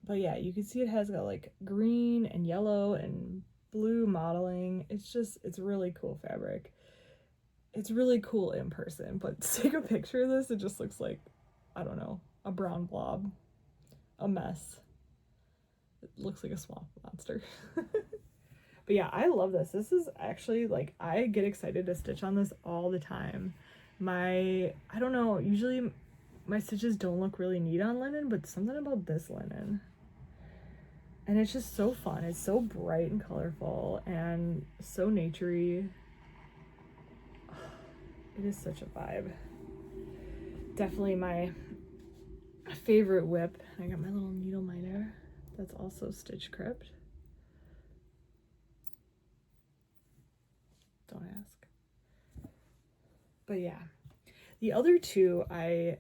But yeah, you can see it has got like green and yellow and blue modeling. It's really cool fabric. It's really cool in person, but to take a picture of this, it just looks like, I don't know, a brown blob, a mess. It looks like a swamp monster. But yeah, I love this. This is actually, like, I get excited to stitch on this all the time. I don't know, usually my stitches don't look really neat on linen, but something about this linen. And it's just so fun. It's so bright and colorful and so naturey. It is such a vibe. Definitely my favorite whip. I got my little needle miner. That's also Stitch Crypt. Don't ask. But yeah. The other two I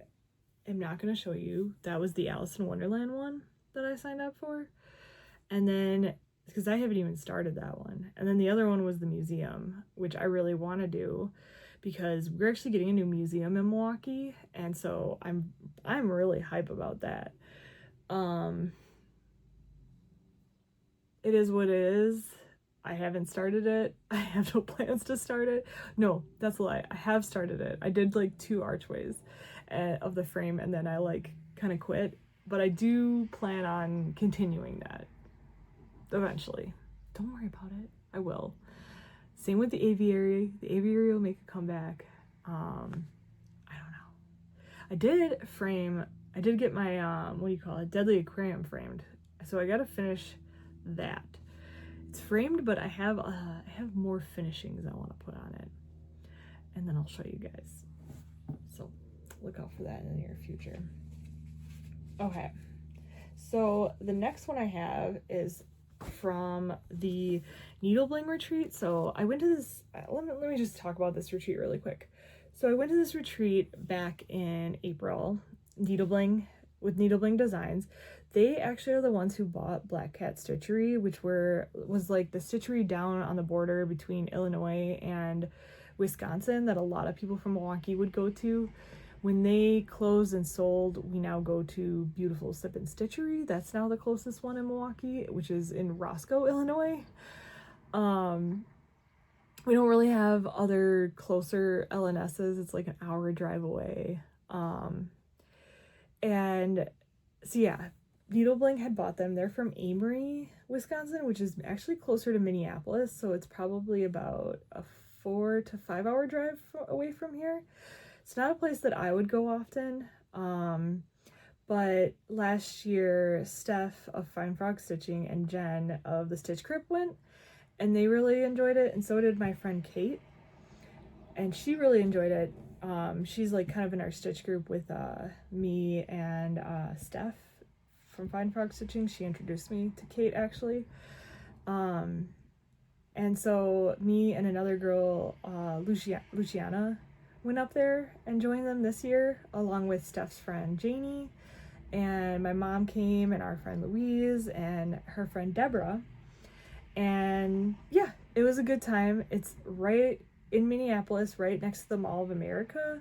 am not going to show you. That was the Alice in Wonderland one that I signed up for. And then, because I haven't even started that one. And then the other one was the museum, which I really want to do because we're actually getting a new museum in Milwaukee. And so I'm really hype about that. It is what it is. I haven't started it. I have no plans to start it. No, that's a lie. I have started it. I did like 2 archways of the frame, and then I like kind of quit. But I do plan on continuing that eventually. Don't worry about it. I will. Same with the aviary. The aviary will make a comeback. I don't know. I did get my what do you call it? Deadly Aquarium framed. So I got to finish that. It's framed, but I have more finishings I want to put on it. And then I'll show you guys. So look out for that in the near future. Okay. So the next one I have is from the Bling retreat. So I went to this, let me just talk about this retreat really quick. So I went to this retreat back in April, Bling with Bling Designs. They actually are the ones who bought Black Cat Stitchery, which was like the stitchery down on the border between Illinois and Wisconsin that a lot of people from Milwaukee would go to. When they closed and sold, we now go to beautiful Sip and Stitchery. That's now the closest one in Milwaukee, which is in Roscoe, Illinois. We don't really have other closer LNSs. It's like an hour drive away. And so yeah, Bling had bought them. They're from Amory, Wisconsin, which is actually closer to Minneapolis. So it's probably about a 4 to 5 hour drive away from here. It's not a place that I would go often, but last year, Steph of Fine Frog Stitching and Jen of the Stitch Crypt went, and they really enjoyed it, and so did my friend Kate, and she really enjoyed it. She's like kind of in our Stitch group with me and Steph from Fine Frog Stitching. She introduced me to Kate, actually. And so me and another girl, Luciana, went up there and joined them this year, along with Steph's friend Janie, and my mom came, and our friend Louise, and her friend Deborah. And yeah, it was a good time. It's right in Minneapolis, right next to the Mall of America.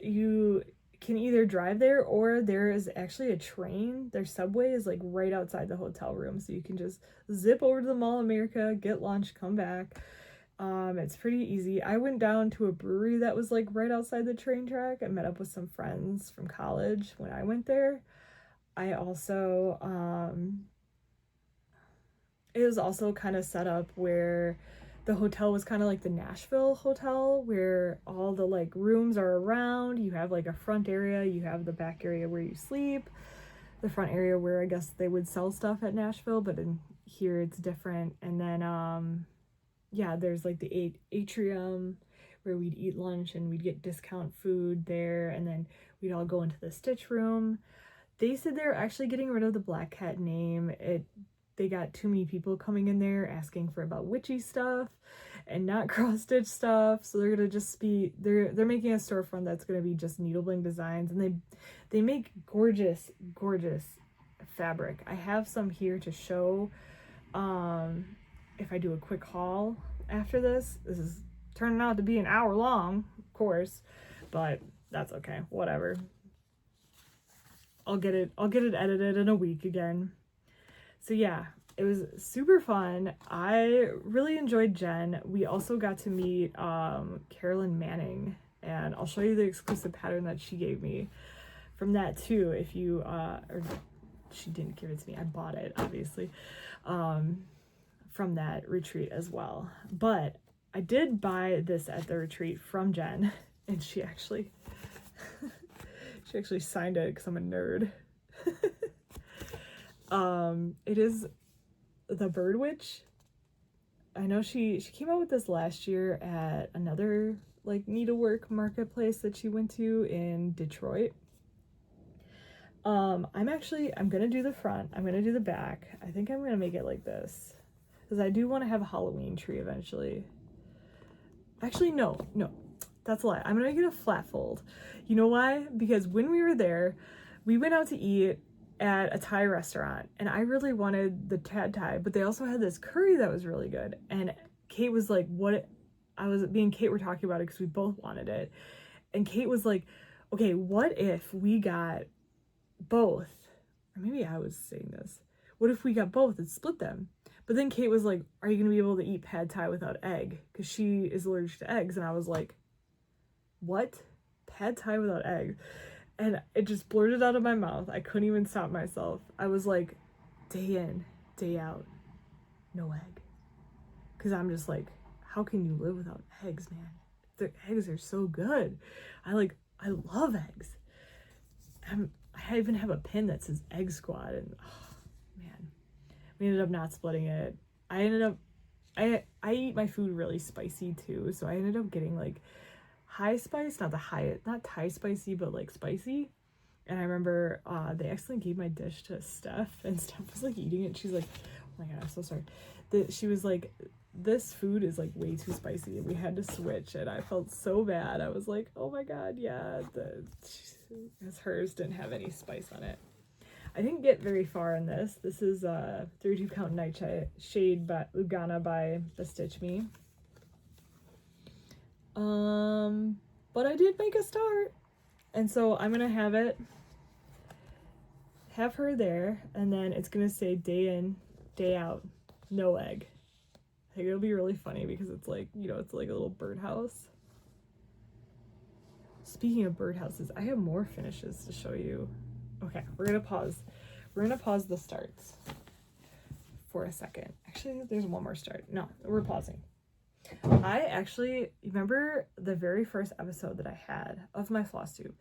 You can either drive there, or there is actually a train. Their subway is like right outside the hotel room, so you can just zip over to the Mall of America, get lunch, come back. It's pretty easy. I went down to a brewery that was like right outside the train track. I met up with some friends from college when I went there. I also it was also kind of set up where the hotel was kind of like the Nashville hotel, where all the like rooms are around. You have like a front area, you have the back area where you sleep, the front area where I guess they would sell stuff at Nashville, but in here it's different. And then yeah, there's like the atrium where we'd eat lunch and we'd get discount food there, and then we'd all go into the Stitch room. They said they're actually getting rid of the Black Cat name. They got too many people coming in there asking for about Witchy stuff and not cross stitch stuff, so they're gonna just be they're making a storefront that's gonna be just needle bling designs, and they make gorgeous fabric. I have some here to show. If I do a quick haul after this is turning out to be an hour long, of course, but that's okay, whatever. I'll get it edited in a week again. So yeah, it was super fun. I really enjoyed Jen. We also got to meet Carolyn Manning, and I'll show you the exclusive pattern that she gave me from that too. If you or she didn't give it to me, I bought it obviously from that retreat as well. But I did buy this at the retreat from Jen, and she actually signed it because I'm a nerd. It is the Bird Witch. I know she came out with this last year at another like needlework marketplace that she went to in Detroit. I'm gonna do the front, I'm gonna do the back. I think I'm gonna make it like this because I do want to have a Halloween tree eventually. Actually, no, that's a lie. I'm gonna make it a flat fold. You know why? Because when we were there, we went out to eat at a Thai restaurant, and I really wanted the pad Thai, but they also had this curry that was really good. And Kate was like, me and Kate were talking about it because we both wanted it. And Kate was like, okay, what if we got both? Or maybe I was saying this. What if we got both and split them? But then Kate was like, are you going to be able to eat pad Thai without egg? Because she is allergic to eggs. And I was like, what? Pad Thai without egg? And it just blurted out of my mouth. I couldn't even stop myself. I was like, day in, day out, no egg. Because I'm just like, how can you live without eggs, man? The eggs are so good. I love eggs. I even have a pin that says Egg Squad, and oh, man, we ended up not splitting it. I eat my food really spicy too, so I ended up getting like high spice, not Thai spicy, but like spicy. And I remember they accidentally gave my dish to Steph, and Steph was like eating it. She's like, oh my god, I'm so sorry. She was like, this food is like way too spicy, and we had to switch, and I felt so bad. I was like, oh my god, yeah, hers didn't have any spice on it. I didn't get very far in this. This is 32 count Nightshade by Lugana by Badstitched Me. But I did make a start, and so I'm gonna have her there, and then it's gonna say day in, day out, no egg. I think it'll be really funny because it's like, you know, it's like a little birdhouse. Speaking of birdhouses, I have more finishes to show you. Okay, we're gonna pause the starts for a second. Actually, there's one more start. No, we're pausing. I actually remember the very first episode that I had of my Flosstube.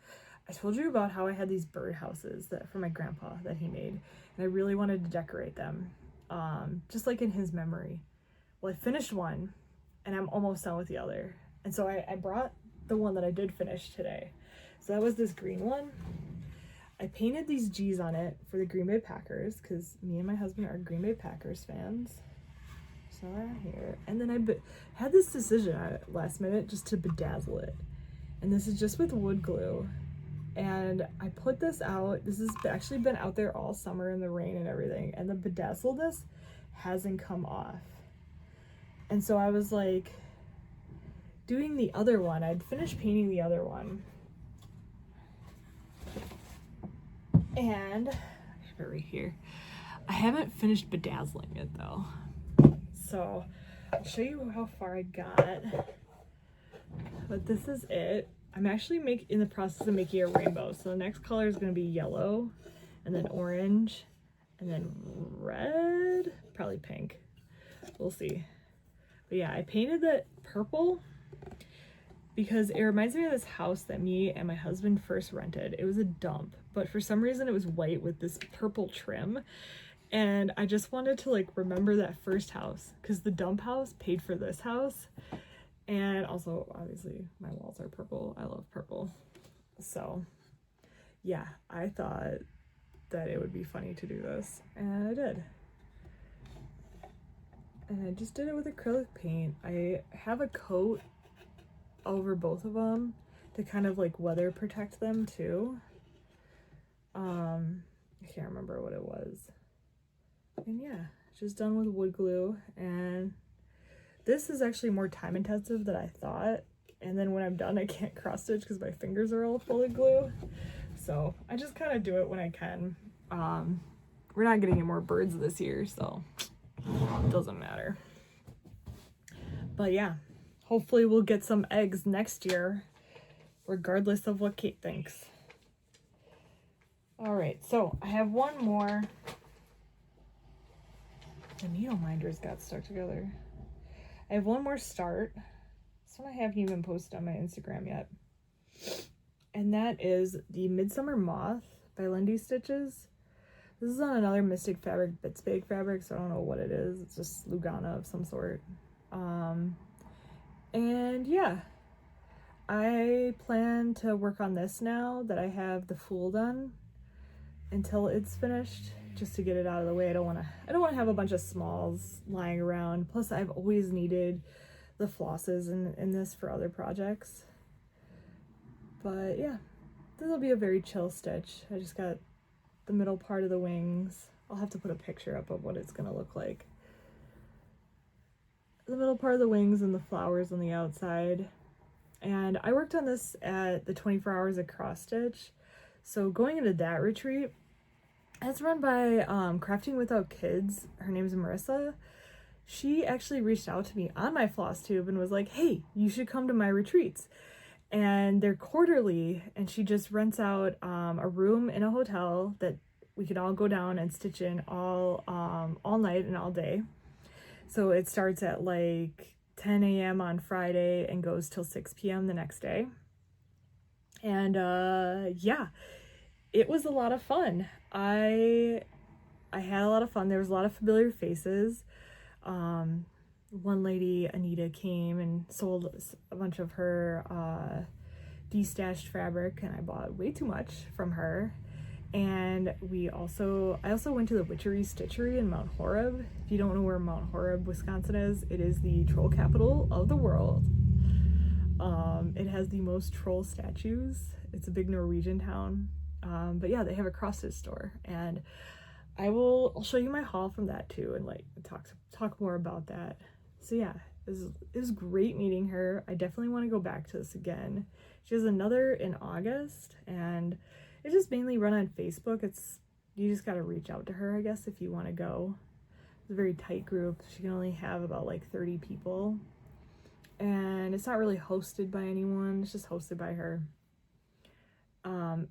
I told you about how I had these birdhouses for my grandpa that he made, and I really wanted to decorate them, just like in his memory. Well, I finished one, and I'm almost done with the other. And so I brought the one that I did finish today. So that was this green one. I painted these G's on it for the Green Bay Packers, because me and my husband are Green Bay Packers fans. So right here. And then I had this decision at last minute just to bedazzle it. And this is just with wood glue. And I put this out. This has actually been out there all summer in the rain and everything, and the bedazzledness hasn't come off. And so I was like doing the other one. I'd finished painting the other one, and I have it right here. I haven't finished bedazzling it though, so I'll show you how far I got. But this is it. I'm actually in the process of making a rainbow. So the next color is going to be yellow, and then orange, and then red, probably pink. We'll see. But yeah, I painted that purple because it reminds me of this house that me and my husband first rented. It was a dump, but for some reason it was white with this purple trim. And I just wanted to like remember that first house because the dump house paid for this house. And also, obviously, my walls are purple. I love purple. So, yeah, I thought that it would be funny to do this. And I did. And I just did it with acrylic paint. I have a coat over both of them to kind of like weather protect them too. I can't remember what it was. And yeah, just done with wood glue. And this is actually more time intensive than I thought. And then when I'm done, I can't cross stitch because my fingers are all full of glue. So I just kind of do it when I can. We're not getting any more birds this year, so it doesn't matter. But yeah, hopefully we'll get some eggs next year, regardless of what Kate thinks. All right, so I have one more. The needle minders got stuck together. I have one more start. This one I haven't even posted on my Instagram yet. And that is the Midsummer Moth by Lindy Stitches. This is on another Mystic Fabric Bits Bake fabric, so I don't know what it is. It's just Lugana of some sort. And yeah, I plan to work on this now that I have the Fool done until it's finished, just to get it out of the way. I don't want to have a bunch of smalls lying around. Plus I've always needed the flosses in this for other projects. But yeah, this will be a very chill stitch. I just got the middle part of the wings. I'll have to put a picture up of what it's gonna look like. The middle part of the wings and the flowers on the outside. And I worked on this at the 24 Hours of Cross Stitch. So going into that retreat, it's run by Crafting Without Kids. Her name's Marissa. She actually reached out to me on my Flosstube and was like, hey, you should come to my retreats. And they're quarterly, and she just rents out a room in a hotel that we could all go down and stitch in all night and all day. So it starts at like 10 a.m. on Friday and goes till 6 p.m. the next day. And yeah, it was a lot of fun. I had a lot of fun. There was a lot of familiar faces. One lady, Anita, came and sold a bunch of her destashed fabric, and I bought way too much from her. And I also went to the Witchery Stitchery in Mount Horeb. If you don't know where Mount Horeb, Wisconsin is, it is the troll capital of the world. It has the most troll statues. It's a big Norwegian town. But yeah, they have a cross stitch store, and I'll show you my haul from that too, and like talk more about that. So yeah, it was great meeting her. I definitely want to go back to this again. She has another in August, and it's just mainly run on Facebook. You just got to reach out to her, I guess, if you want to go. It's a very tight group. She can only have about like 30 people, and it's not really hosted by anyone. It's just hosted by her.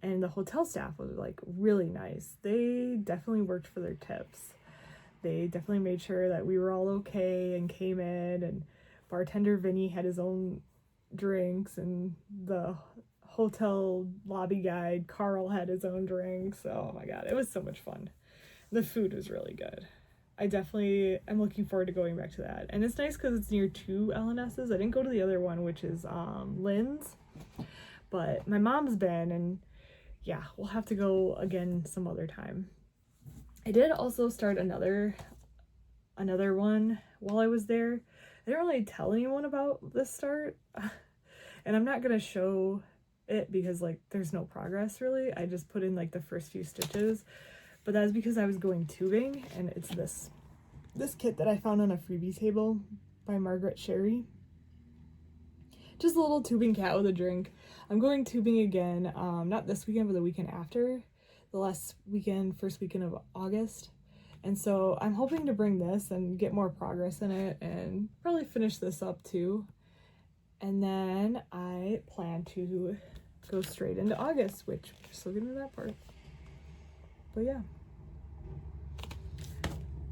And the hotel staff was like really nice. They definitely worked for their tips. They definitely made sure that we were all okay and came in, and bartender Vinny had his own drinks, and the hotel lobby guide Carl had his own drinks. Oh my god, it was so much fun. The food was really good. I'm looking forward to going back to that. And it's nice because it's near two LNSs. I didn't go to the other one, which is Lynn's, but my mom's been, and yeah, we'll have to go again some other time. I did also start another one while I was there. I didn't really tell anyone about this start, and I'm not gonna show it because like there's no progress really. I just put in like the first few stitches, but that's because I was going tubing, and it's this kit that I found on a freebie table by Margaret Sherry. Just a little tubing cat with a drink. I'm going tubing again, not this weekend, but the weekend after. The last weekend, first weekend of August. And so I'm hoping to bring this and get more progress in it and probably finish this up too. And then I plan to go straight into August, which we're still getting to that part. But yeah.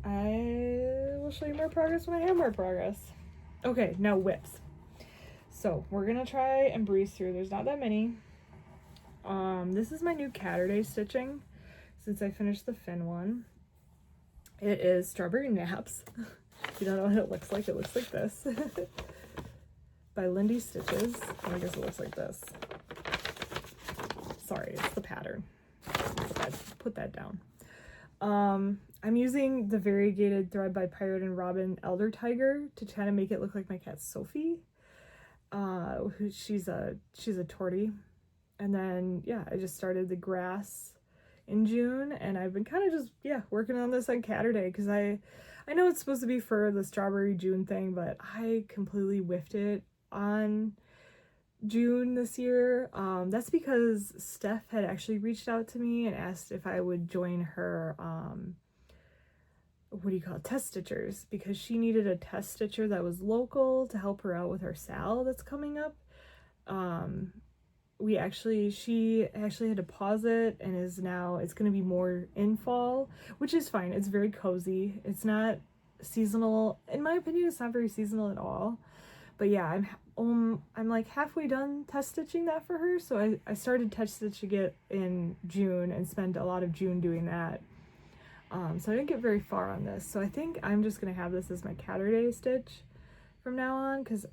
I will show you more progress when I have more progress. Okay, now whips. So we're gonna try and breeze through. There's not that many. This is my new Cicada stitching since I finished the Finn one. It is Strawberry Naps. If you don't know what it looks like this. By Lindy Stitches. And I guess it looks like this. Sorry, it's the pattern. Put that down. I'm using the variegated thread by Pirate and Robin Elder Tiger to kind of make it look like my cat Sophie. She's a tortie. And then yeah, I just started the grass in June, and I've been kind of just working on this on Saturday because I know it's supposed to be for the strawberry June thing, but I completely whiffed it on June this year. That's because Steph had actually reached out to me and asked if I would join her test stitchers, because she needed a test stitcher that was local to help her out with her sal that's coming up. She actually had to pause it, and it's going to be more in fall, which is fine. It's very cozy. It's not seasonal. In my opinion, it's not very seasonal at all. But yeah, I'm like halfway done test stitching that for her. So I started test stitching it in June and spent a lot of June doing that. So I didn't get very far on this. So I think I'm just going to have this as my Saturday stitch from now on, because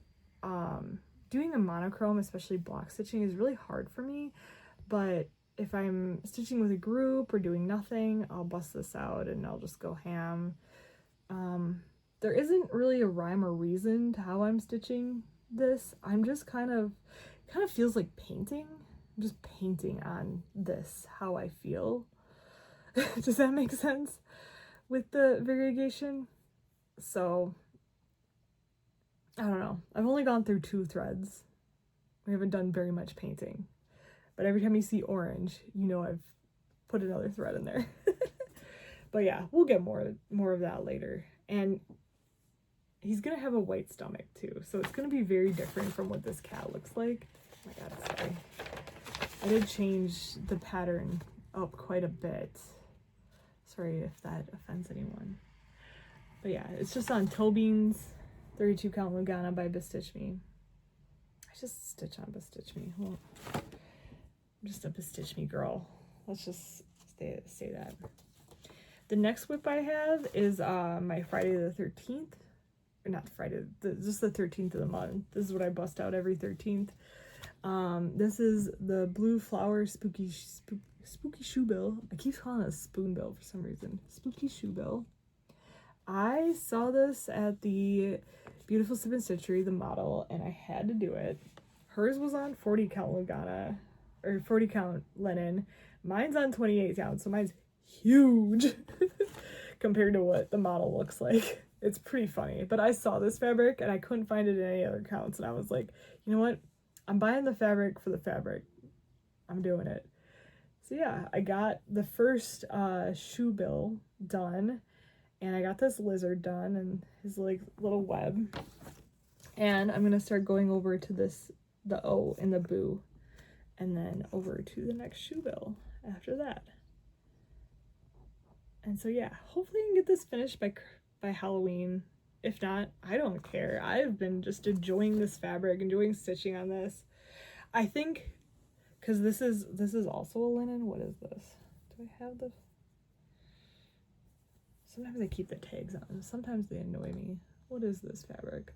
doing a monochrome, especially block stitching, is really hard for me. But if I'm stitching with a group or doing nothing, I'll bust this out and I'll just go ham. There isn't really a rhyme or reason to how I'm stitching this. I'm just kind of feels like painting. I'm just painting on this how I feel. Does that make sense with the variegation? So I don't know. I've only gone through 2 threads. We haven't done very much painting. But every time you see orange, you know I've put another thread in there. But yeah, we'll get more of that later. And he's going to have a white stomach too. So it's going to be very different from what this cat looks like. Oh my god, sorry. I did change the pattern up quite a bit. Sorry if that offends anyone. But yeah, it's just on toe beans. 32 count Lugana by Badstitched Me. I just stitch on Badstitched Me. Well, I'm just a Badstitched Me girl. Let's just say that. The next whip I have is my Friday the 13th. Or not Friday, just the 13th of the month. This is what I bust out every 13th. This is the Blue Flower Spooky Shoebill. I keep calling it a spoonbill for some reason. Spooky Shoebill. I saw this at the Beautiful Sip and Stitchery, the model, and I had to do it. Hers was on 40 count Lugana, or 40 count linen. Mine's on 28 count, so mine's huge compared to what the model looks like. It's pretty funny, but I saw this fabric and I couldn't find it in any other counts, and I was like, you know what? I'm buying the fabric for the fabric. I'm doing it. So yeah, I got the first shoe bill done, and I got this lizard done and his like little web. And I'm gonna start going over to the O in the boo, and then over to the next shoe bill after that. And so yeah, hopefully I can get this finished by Halloween. If not, I don't care. I've been just enjoying this fabric, enjoying stitching on this. I think, because this is also a linen. What is this? Do I have the... Sometimes I keep the tags on. Sometimes they annoy me. What is this fabric?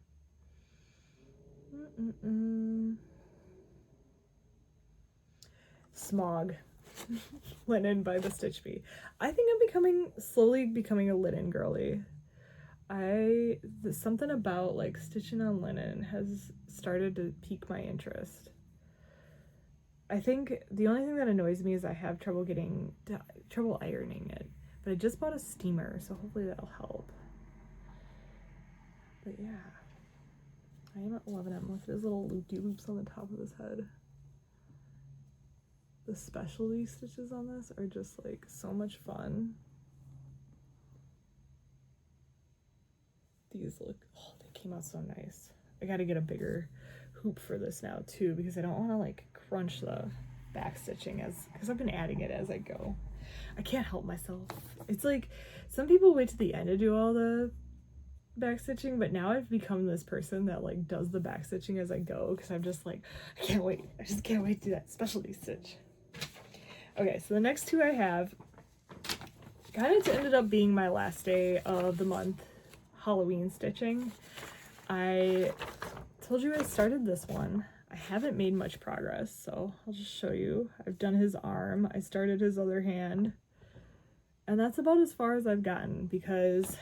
Smog. Linen by Badstitched Me. I think I'm slowly becoming a linen girly. Something about like stitching on linen has started to pique my interest. I think the only thing that annoys me is I have trouble ironing it. But I just bought a steamer, so hopefully that'll help. But yeah, I am loving him. Look at his little loop-de-loops on the top of his head. The specialty stitches on this are just like so much fun. These look, oh, they came out so nice. I gotta get a bigger hoop for this now too, because I don't want to like crunch the back stitching because I've been adding it as I go. I can't help myself. It's like some people wait to the end to do all the back stitching, but now I've become this person that like does the back stitching as I go, because I'm just like, I can't wait. I just can't wait to do that specialty stitch. Okay, so the next two I have kind of ended up being my last day of the month Halloween stitching. I told you I started this one. I haven't made much progress, so I'll just show you. I've done his arm, I started his other hand, and that's about as far as I've gotten, because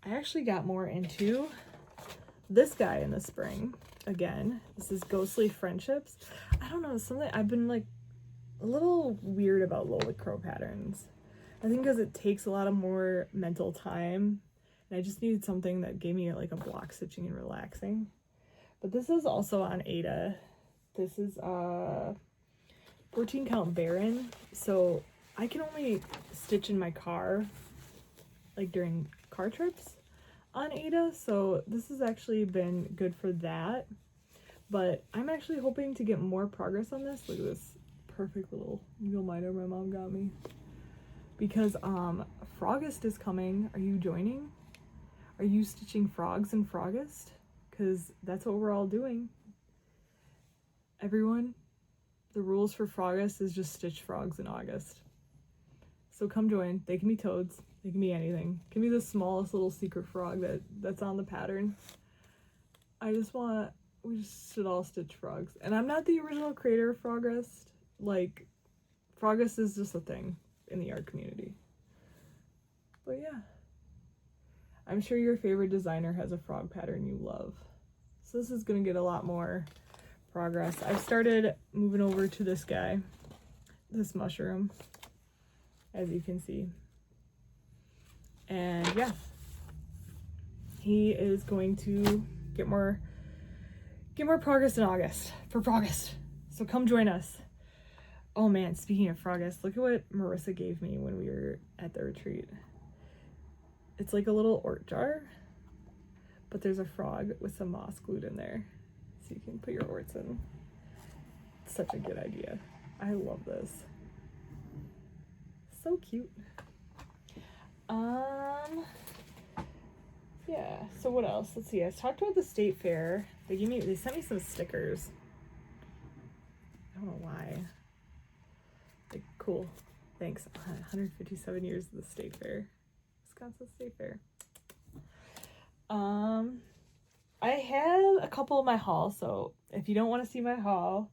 I actually got more into this guy in the spring. Again, this is Ghostly Friendships. I don't know, something I've been like a little weird about Lola Crow patterns. I think because it takes a lot of more mental time, and I just needed something that gave me like a block stitching and relaxing. But this is also on Ada. This is 14 count Baron, so I can only stitch in my car like during car trips on Ada, so this has actually been good for that. But I'm actually hoping to get more progress on this. Look at this perfect little needle miter my mom got me, because Frogust is coming. Are you joining? Are you stitching frogs in Frogust? Because that's what we're all doing. Everyone, the rules for Frogust is just stitch frogs in August. So come join. They can be toads. They can be anything. It can be the smallest little secret frog that's on the pattern. We just should all stitch frogs. And I'm not the original creator of Frogust. Like, Frogust is just a thing in the art community. But yeah. I'm sure your favorite designer has a frog pattern you love. So this is going to get a lot more progress. I've started moving over to this guy, this mushroom, as you can see. And yeah, he is going to get more progress in August for Frogust. So come join us. Oh man, speaking of Frogust, look at what Marissa gave me when we were at the retreat. It's like a little ort jar, but there's a frog with some moss glued in there, so you can put your orts in. It's such a good idea. I love this. So cute. Yeah, so what else? Let's see, I talked about the state fair. They sent me some stickers. I don't know why. Like, cool. Thanks. 157 years of the state fair. Wisconsin State Fair. I have a couple of my haul, so if you don't want to see my haul,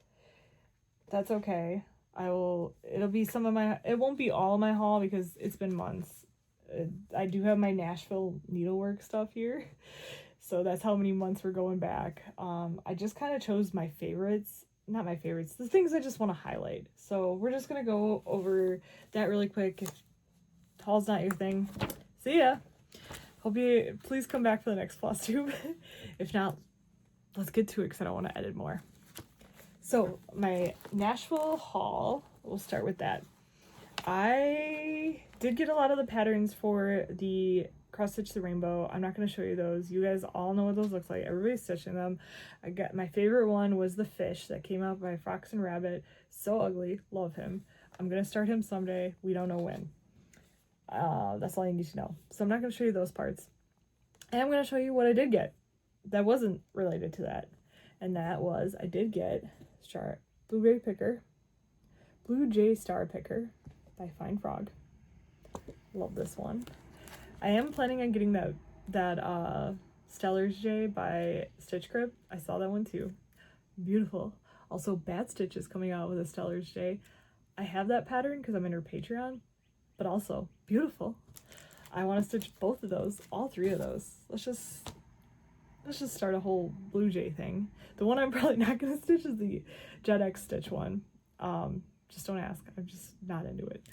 that's okay. It'll be some of my, it won't be all my haul because it's been months. I do have my Nashville needlework stuff here, so that's how many months we're going back. I just kind of chose my favorites, not my favorites, the things I just want to highlight. So we're just going to go over that really quick. If haul's not your thing, see ya. Please come back for the next Flosstube. If not, let's get to it because I don't want to edit more. So my Nashville haul, we'll start with that. I did get a lot of the patterns for the Cross Stitch the Rainbow. I'm not going to show you those. You guys all know what those look like. Everybody's stitching them. My favorite one was the fish that came out by Fox and Rabbit. So ugly. Love him. I'm going to start him someday. We don't know when. That's all you need to know. So I'm not going to show you those parts. And I'm going to show you what I did get that wasn't related to that. And that was, I did get Blue Jay Star Picker by Fine Frog. Love this one. I am planning on getting that Stellar's Jay by Stitch Crypt. I saw that one too. Beautiful. Also, Badstitched is coming out with a Stellar's Jay. I have that pattern because I'm in her Patreon, but also beautiful. I want to stitch both of those, all three of those. let's just start a whole Blue Jay thing. The one I'm probably not gonna stitch is the JedxStitch one. Just don't ask. I'm just not into it.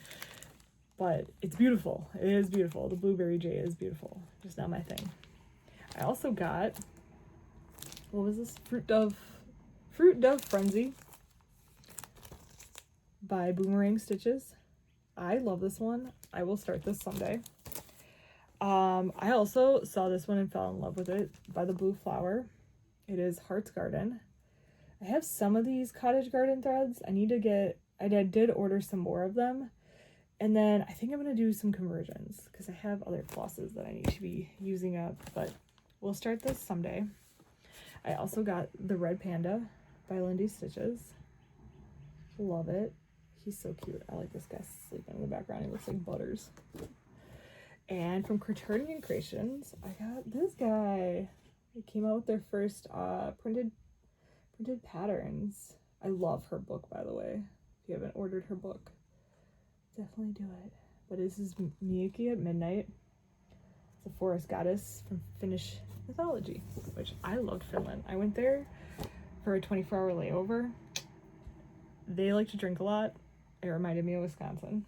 But it's beautiful. It is beautiful. The Blueberry Jay is beautiful. Just not my thing. I also got, what was this? Fruit Dove Frenzy by Boomerang Stitches. I love this one. I will start this someday. I also saw this one and fell in love with it by the Blue Flower. It is Heart's Garden. I have some of these Cottage Garden threads. I did order some more of them. And then I think I'm going to do some conversions because I have other flosses that I need to be using up, but we'll start this someday. I also got the Red Panda by Lindy Stitches. Love it. He's so cute. I like this guy sleeping in the background. He looks like Butters. And from Criterion Creations, I got this guy. They came out with their first printed patterns. I love her book, by the way. If you haven't ordered her book, definitely do it. But this is Miyuki at Midnight. It's a forest goddess from Finnish mythology, which I loved Finland. I went there for a 24-hour layover. They like to drink a lot. It reminded me of Wisconsin.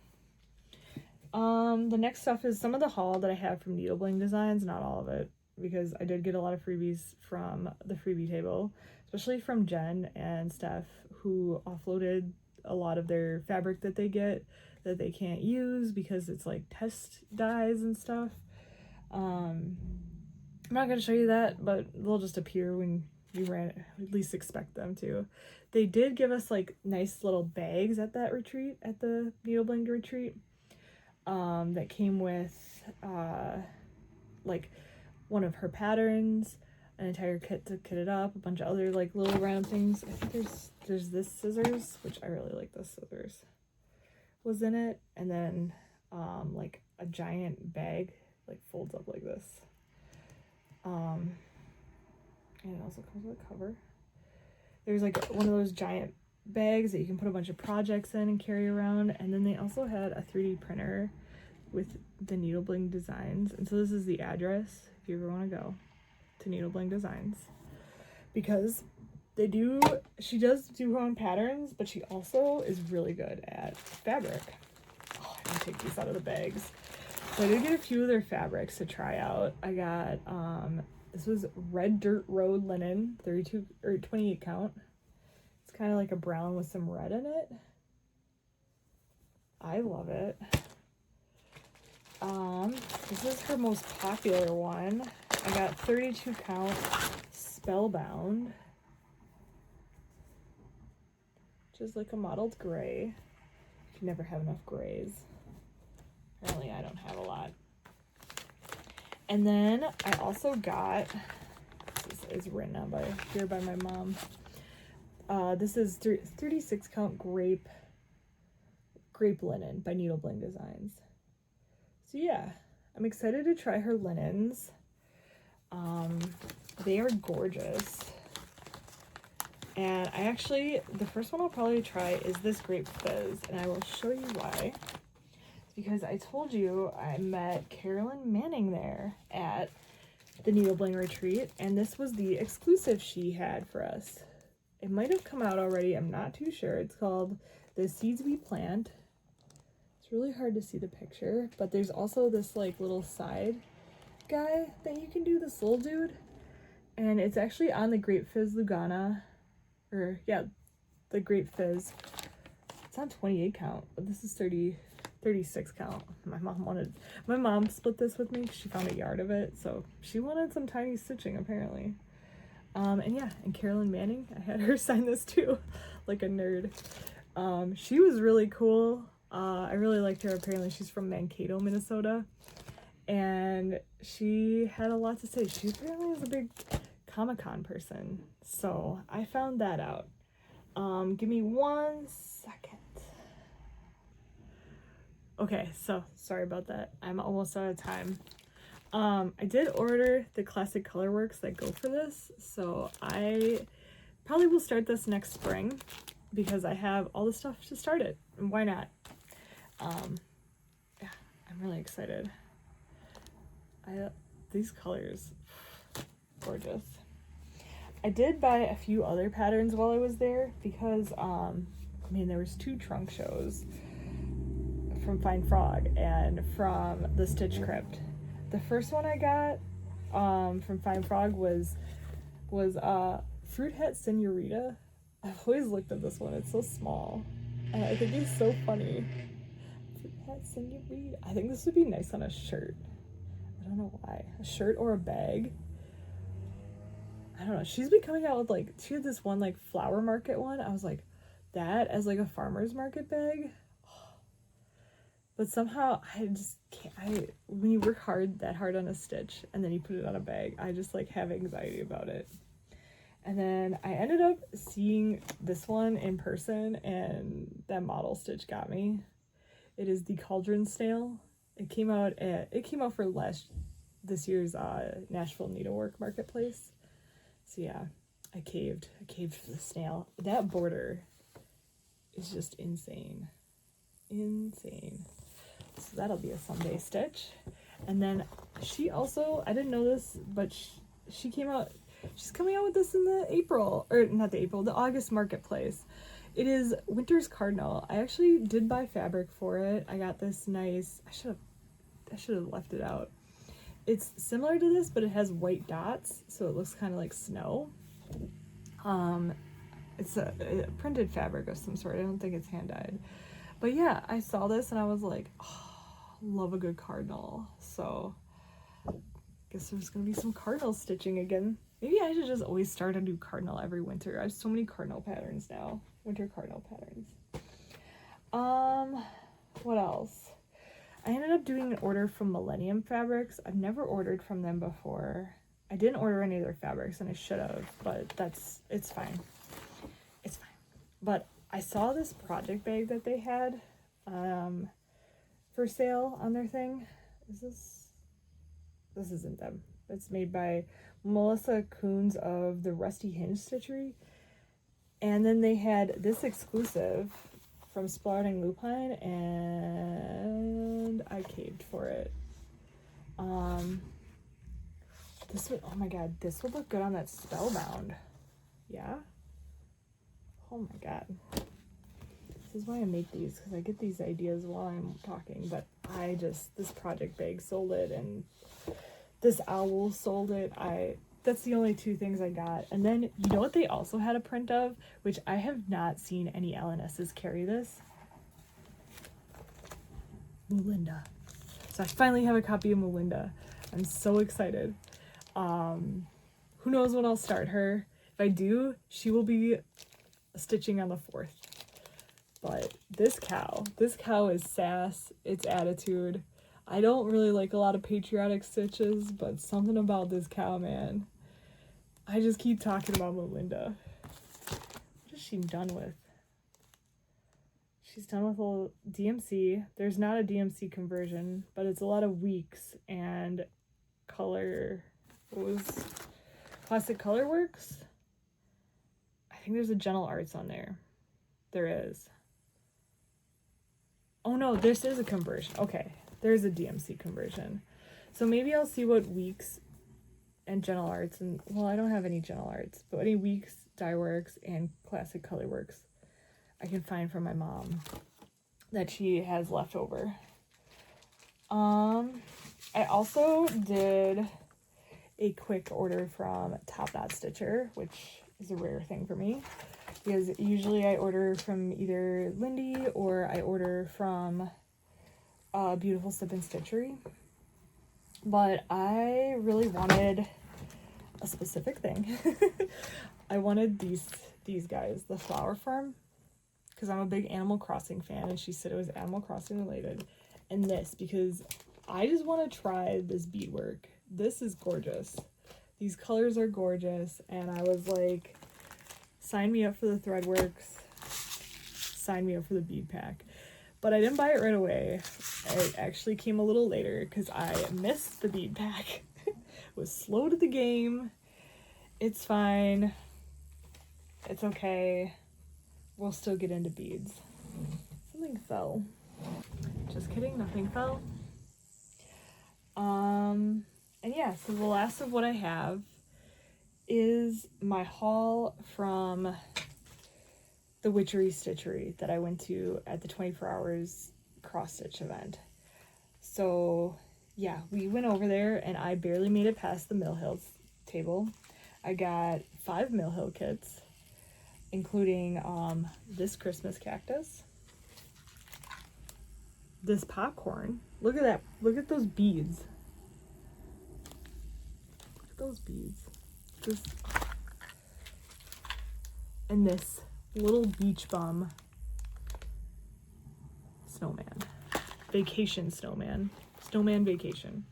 The next stuff is some of the haul that I have from Bling Designs, not all of it, because I did get a lot of freebies from the freebie table, especially from Jen and Steph, who offloaded a lot of their fabric that they get that they can't use because it's like test dyes and stuff. I'm not going to show you that, but they'll just appear when you at least expect them to. They did give us like nice little bags at that retreat, at the Bling retreat, that came with like one of her patterns, an entire kit to kit it up, a bunch of other like little random things. I think there's this scissors, which I really like. This scissors was in it, and then like a giant bag like folds up like this, and it also comes with a cover. There's like one of those giant bags that you can put a bunch of projects in and carry around, and then they also had a 3D printer with the Bling Designs. And so this is the address if you ever want to go to Bling Designs, because she does do her own patterns, but she also is really good at fabric. Oh, I didn't take these out of the bags. So I did get a few of their fabrics to try out. I got this was Red Dirt Road linen, 32 or 28 count. It's kind of like a brown with some red in it. I love it. This is her most popular one. I got 32 count Spellbound, which is like a mottled gray. You can never have enough grays. Apparently I don't have a lot. And then I also got, this is written out here by my mom. This is 36 count grape linen by Bling Designs. So yeah, I'm excited to try her linens. They are gorgeous. And the first one I'll probably try is this Grape Fizz, and I will show you why. It's because I told you I met Carolyn Manning there at the Bling retreat, and this was the exclusive she had for us. It might have come out already, I'm not too sure. It's called The Seeds We Plant. It's really hard to see the picture, but there's also this like little side guy that you can do, this little dude. And it's actually on the Grape Fizz Lugana, or yeah, the Grape Fizz. It's on 28 count, but this is 36 count. My mom split this with me because she found a yard of it, so she wanted some tiny stitching apparently. And yeah, and Carolyn Manning, I had her sign this too, like a nerd. She was really cool. I really liked her. Apparently she's from Mankato, Minnesota, and she had a lot to say. She apparently is a big Comic-Con person, so I found that out. Give me 1 second. Okay, so sorry about that. I'm almost out of time. I did order the classic colorworks that go for this, so I probably will start this next spring because I have all the stuff to start it, and why not? Yeah, I'm really excited. These colors, gorgeous. I did buy a few other patterns while I was there because, I mean, there was 2 trunk shows from Fine Frog and from the Stitch Crypt. The first one I got from Fine Frog was Fruit Hat Senorita. I've always looked at this one. It's so small. And I think it's so funny. Fruit Hat Senorita. I think this would be nice on a shirt. I don't know why. A shirt or a bag. I don't know. She's been coming out with like, she had this one like flower market one. I was like, that as like a farmer's market bag. But somehow I just can't. When you work that hard on a stitch and then you put it on a bag, I just like have anxiety about it. And then I ended up seeing this one in person, and that model stitch got me. It is the Cauldron Snail. It came out for this year's Nashville Needlework Marketplace. So yeah, I caved for the snail. That border is just insane. So that'll be a Sunday stitch. And then she also, I didn't know this, but she's coming out with this in the August marketplace. It is Winter's Cardinal. I actually did buy fabric for it. I got this nice, I should have left it out. It's similar to this, but it has white dots, so it looks kind of like snow. It's a printed fabric of some sort. I don't think it's hand-dyed. But yeah, I saw this and I was like, oh, love a good cardinal. So guess there's gonna be some cardinal stitching again. Maybe I should just always start a new cardinal every winter. I have so many cardinal patterns now. Winter cardinal patterns. What else? I ended up doing an order from Millennium Fabrics. I've never ordered from them before. I didn't order any of their fabrics, and I should have, but it's fine. It's fine. But I saw this project bag that they had for sale on their thing. This isn't them. It's made by Melissa Coons of the Rusty Hinge Stitchery. And then they had this exclusive from Sprouting Lupine, and I caved for it. This would, oh my god, this would look good on that Spellbound. Yeah? Oh my god. This is why I make these, because I get these ideas while I'm talking, but this project bag sold it, and this owl sold it. That's the only 2 things I got. And then, you know what they also had a print of, which I have not seen any LNSs carry this? Melinda. So I finally have a copy of Melinda. I'm so excited. Who knows when I'll start her. If I do, she will be stitching on the 4th. But this cow is sass, it's attitude. I don't really like a lot of patriotic stitches, but something about this cow, man. I just keep talking about Melinda. What is she done with? She's done with a DMC. There's not a DMC conversion, but it's a lot of weeks and color. What was Classic Color Works? I think there's a Gentle Arts on there. There is. Oh no, this is a conversion. Okay, there's a DMC conversion. So maybe I'll see what Weeks and Gentle Arts, and well, I don't have any Gentle Arts, but any Weeks, Dye Works, and Classic Color Works I can find from my mom that she has left over. I also did a quick order from Top Knot Stitcher, which is a rare thing for me, because usually I order from either Lindy or I order from Beautiful Sip and Stitchery. But I really wanted a specific thing. I wanted these guys, the Flower Farm, because I'm a big Animal Crossing fan, and she said it was Animal Crossing related. And this, because I just want to try this beadwork. This is gorgeous. These colors are gorgeous, and I was like, sign me up for the Threadworks, sign me up for the bead pack. But I didn't buy it right away. It actually came a little later because I missed the bead pack. Was slow to the game. It's fine. It's okay. We'll still get into beads. Something fell. Just kidding, nothing fell. And yeah, so the last of what I have is my haul from the Witchery Stitchery that I went to at the 24 Hours Cross Stitch event. So yeah, we went over there and I barely made it past the Mill Hills table. I got 5 Mill Hill kits, including this Christmas cactus, this popcorn. Look at that. Look at those beads. Look at those beads. This, and this little beach bum snowman. Vacation snowman. Snowman vacation.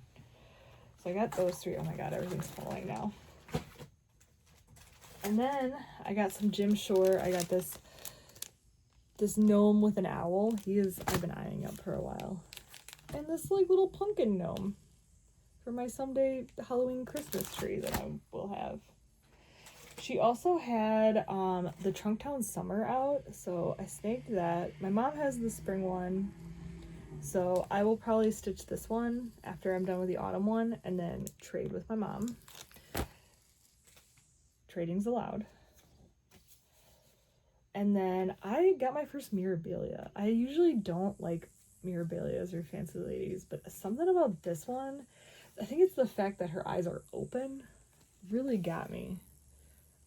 So I got those 3. Oh my god, everything's falling now. And then I got some Jim Shore. I got this gnome with an owl. I've been eyeing up for a while. And this like little pumpkin gnome for my someday Halloween Christmas tree that I will have. She also had the Trunktown Summer out, so I snagged that. My mom has the spring one, so I will probably stitch this one after I'm done with the autumn one and then trade with my mom. Trading's allowed. And then I got my first Mirabilia. I usually don't like Mirabilias or Fancy Ladies, but something about this one, I think it's the fact that her eyes are open, really got me.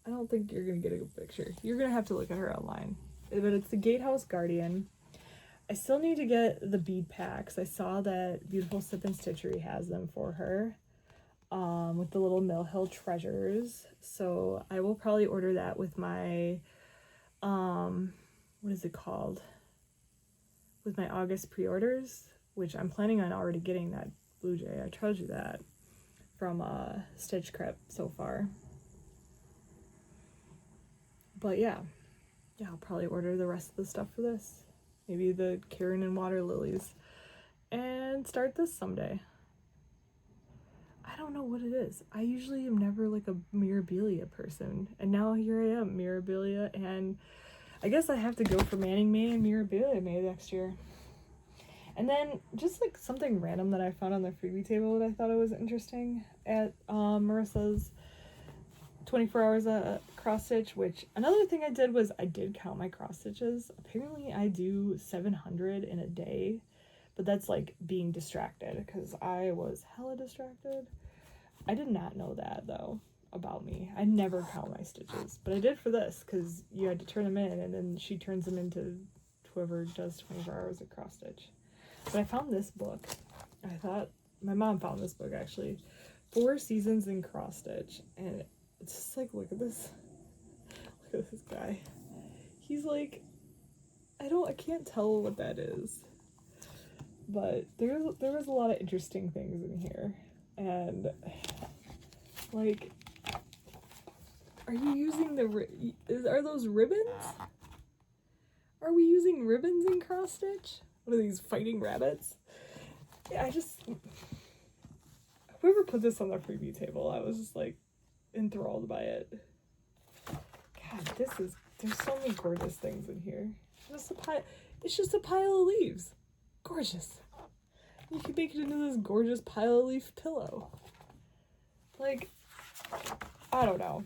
I don't think you're going to get a good picture. You're going to have to look at her online. But it's the Gatehouse Guardian. I still need to get the bead packs. I saw that Beautiful Sip and Stitchery has them for her. With the little Mill Hill treasures. So I will probably order that with my, what is it called? With my August pre-orders, which I'm planning on already getting that Blue Jay. I told you that from Stitch Crypt so far. But yeah, I'll probably order the rest of the stuff for this. Maybe the Karen and Water Lilies. And start this someday. I don't know what it is. I usually am never like a Mirabilia person. And now here I am, Mirabilia. And I guess I have to go for Manning May and Mirabilia May next year. And then just like something random that I found on the freebie table that I thought it was interesting at Marissa's 24 hours cross stitch, which another thing I did was I did count my cross stitches. Apparently I do 700 in a day, but that's like being distracted because I was hella distracted. I did not know that though about me. I never count my stitches, but I did for this because you had to turn them in and then she turns them into whoever does 24 hours of cross stitch. But I found this book. I thought my mom found this book actually, 4 Seasons in Cross Stitch, and it's just like, look at this guy. He's like, I can't tell what that is, but there was a lot of interesting things in here. And like, are you using are those ribbons? Are we using ribbons in cross stitch? What are these, fighting rabbits? Yeah, whoever put this on the freebie table, I was just like enthralled by it. God, there's so many gorgeous things in here. It's just a pile of leaves. Gorgeous. You can make it into this gorgeous pile of leaf pillow. Like, I don't know.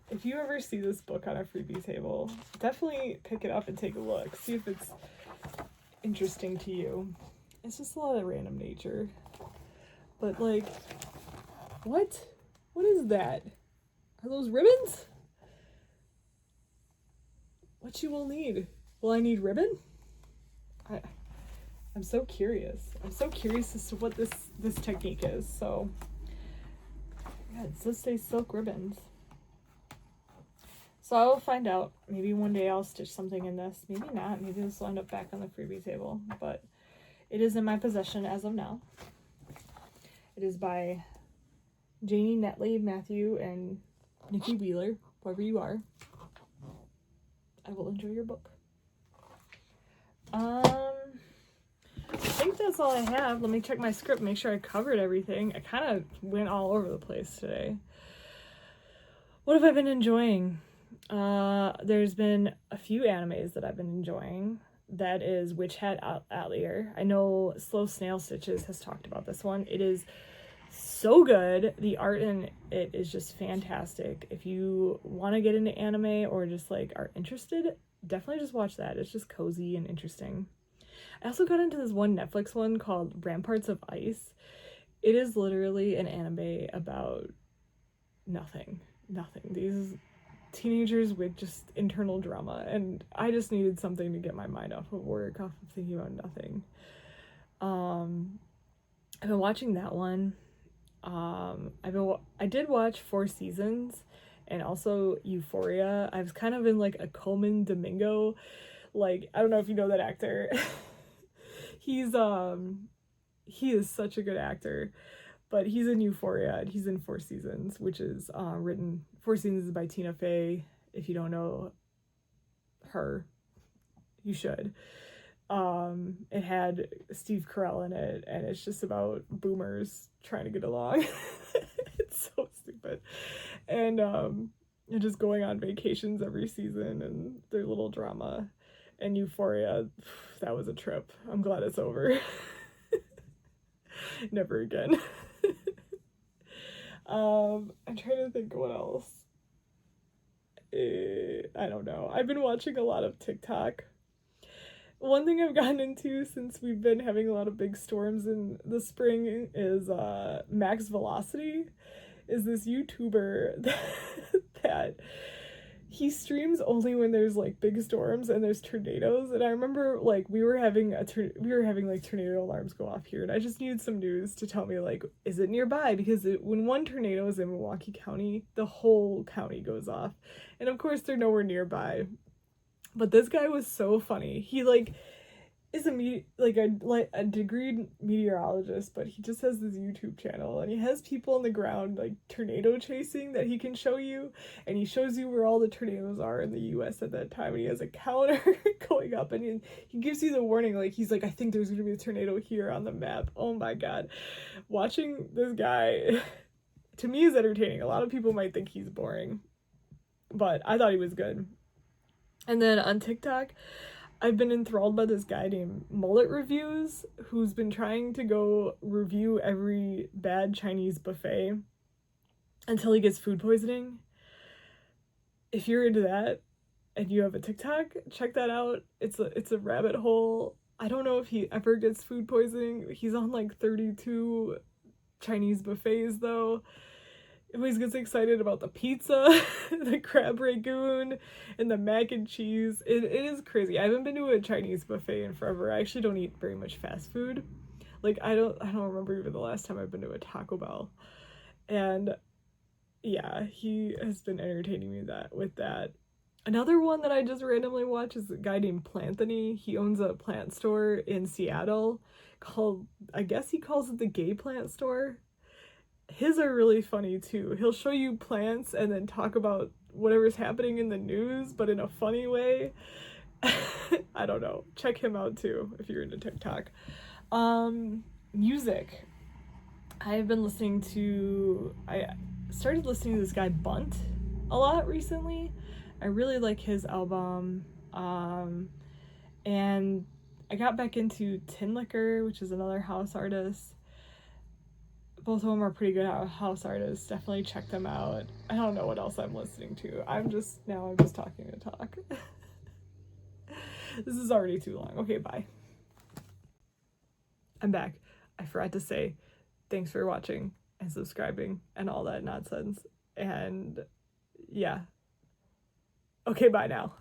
If you ever see this book on a freebie table, definitely pick it up and take a look. See if it's interesting to you. It's just a lot of random nature. But like, what? What is that? Are those ribbons? What you will need? Will I need ribbon? I'm so curious. I'm so curious as to what this technique is. So, yeah, it does say silk ribbons. So I will find out. Maybe one day I'll stitch something in this. Maybe not. Maybe this will end up back on the freebie table. But it is in my possession as of now. It is by Janie Netley, Matthew, and Nikki Wheeler, whoever you are. I will enjoy your book. I think that's all I have. Let me check my script, make sure I covered everything. I kind of went all over the place today. What have I been enjoying? There's been a few animes that I've been enjoying. That is Witch Hat Atelier. I know Slow Snail Stitches has talked about this one. It is so good. The art in it is just fantastic. If you want to get into anime or just like are interested, definitely just watch that. It's just cozy and interesting. I also got into this one Netflix one called Ramparts of Ice. It is literally an anime about nothing. These teenagers with just internal drama, and I just needed something to get my mind off of work, off of thinking about nothing. I've been watching that one. I did watch 4 Seasons and also Euphoria. I was kind of in like a Coleman Domingo, like, I don't know if you know that actor. He is such a good actor, but he's in Euphoria and he's in 4 Seasons, which is written 4 Seasons is by Tina Fey. If you don't know her, you should. It had Steve Carell in it, and it's just about boomers trying to get along. It's so stupid. And just going on vacations every season and their little drama. And Euphoria, that was a trip. I'm glad it's over. Never again. I'm trying to think what else. I don't know. I've been watching a lot of TikTok. One thing I've gotten into since we've been having a lot of big storms in the spring is Max Velocity is this YouTuber that he streams only when there's like big storms and there's tornadoes. And I remember like we were having like tornado alarms go off here, and I just needed some news to tell me like, is it nearby? Because when one tornado is in Milwaukee County, the whole county goes off, and of course they're nowhere nearby. But this guy was so funny. He like is a degreed meteorologist, but he just has this YouTube channel, and he has people on the ground like tornado chasing that he can show you, and he shows you where all the tornadoes are in the US at that time, and he has a counter going up, and he gives you the warning, like he's like, I think there's gonna be a tornado here on the map. Oh my god. Watching this guy to me is entertaining. A lot of people might think he's boring, but I thought he was good. And then on TikTok, I've been enthralled by this guy named Mullet Reviews, who's been trying to go review every bad Chinese buffet until he gets food poisoning. If you're into that and you have a TikTok, check that out. It's a rabbit hole. I don't know if he ever gets food poisoning. He's on like 32 Chinese buffets though. He always gets excited about the pizza, the crab rangoon, and the mac and cheese. It is crazy. I haven't been to a Chinese buffet in forever. I actually don't eat very much fast food. Like I don't remember even the last time I've been to a Taco Bell. And yeah, he has been entertaining me with that. Another one that I just randomly watch is a guy named Planthony. He owns a plant store in Seattle called, I guess he calls it the Gay Plant Store. His are really funny too. He'll show you plants and then talk about whatever's happening in the news, but in a funny way. I don't know. Check him out too if you're into TikTok. Music. I started listening to this guy Bunt a lot recently. I really like his album. And I got back into Tin Liquor, which is another house artist. Both of them are pretty good house artists. Definitely check them out. I don't know what else I'm listening to. I'm just talking to talk. This is already too long. Okay, bye. I'm back. I forgot to say thanks for watching and subscribing and all that nonsense. And yeah. Okay, bye now.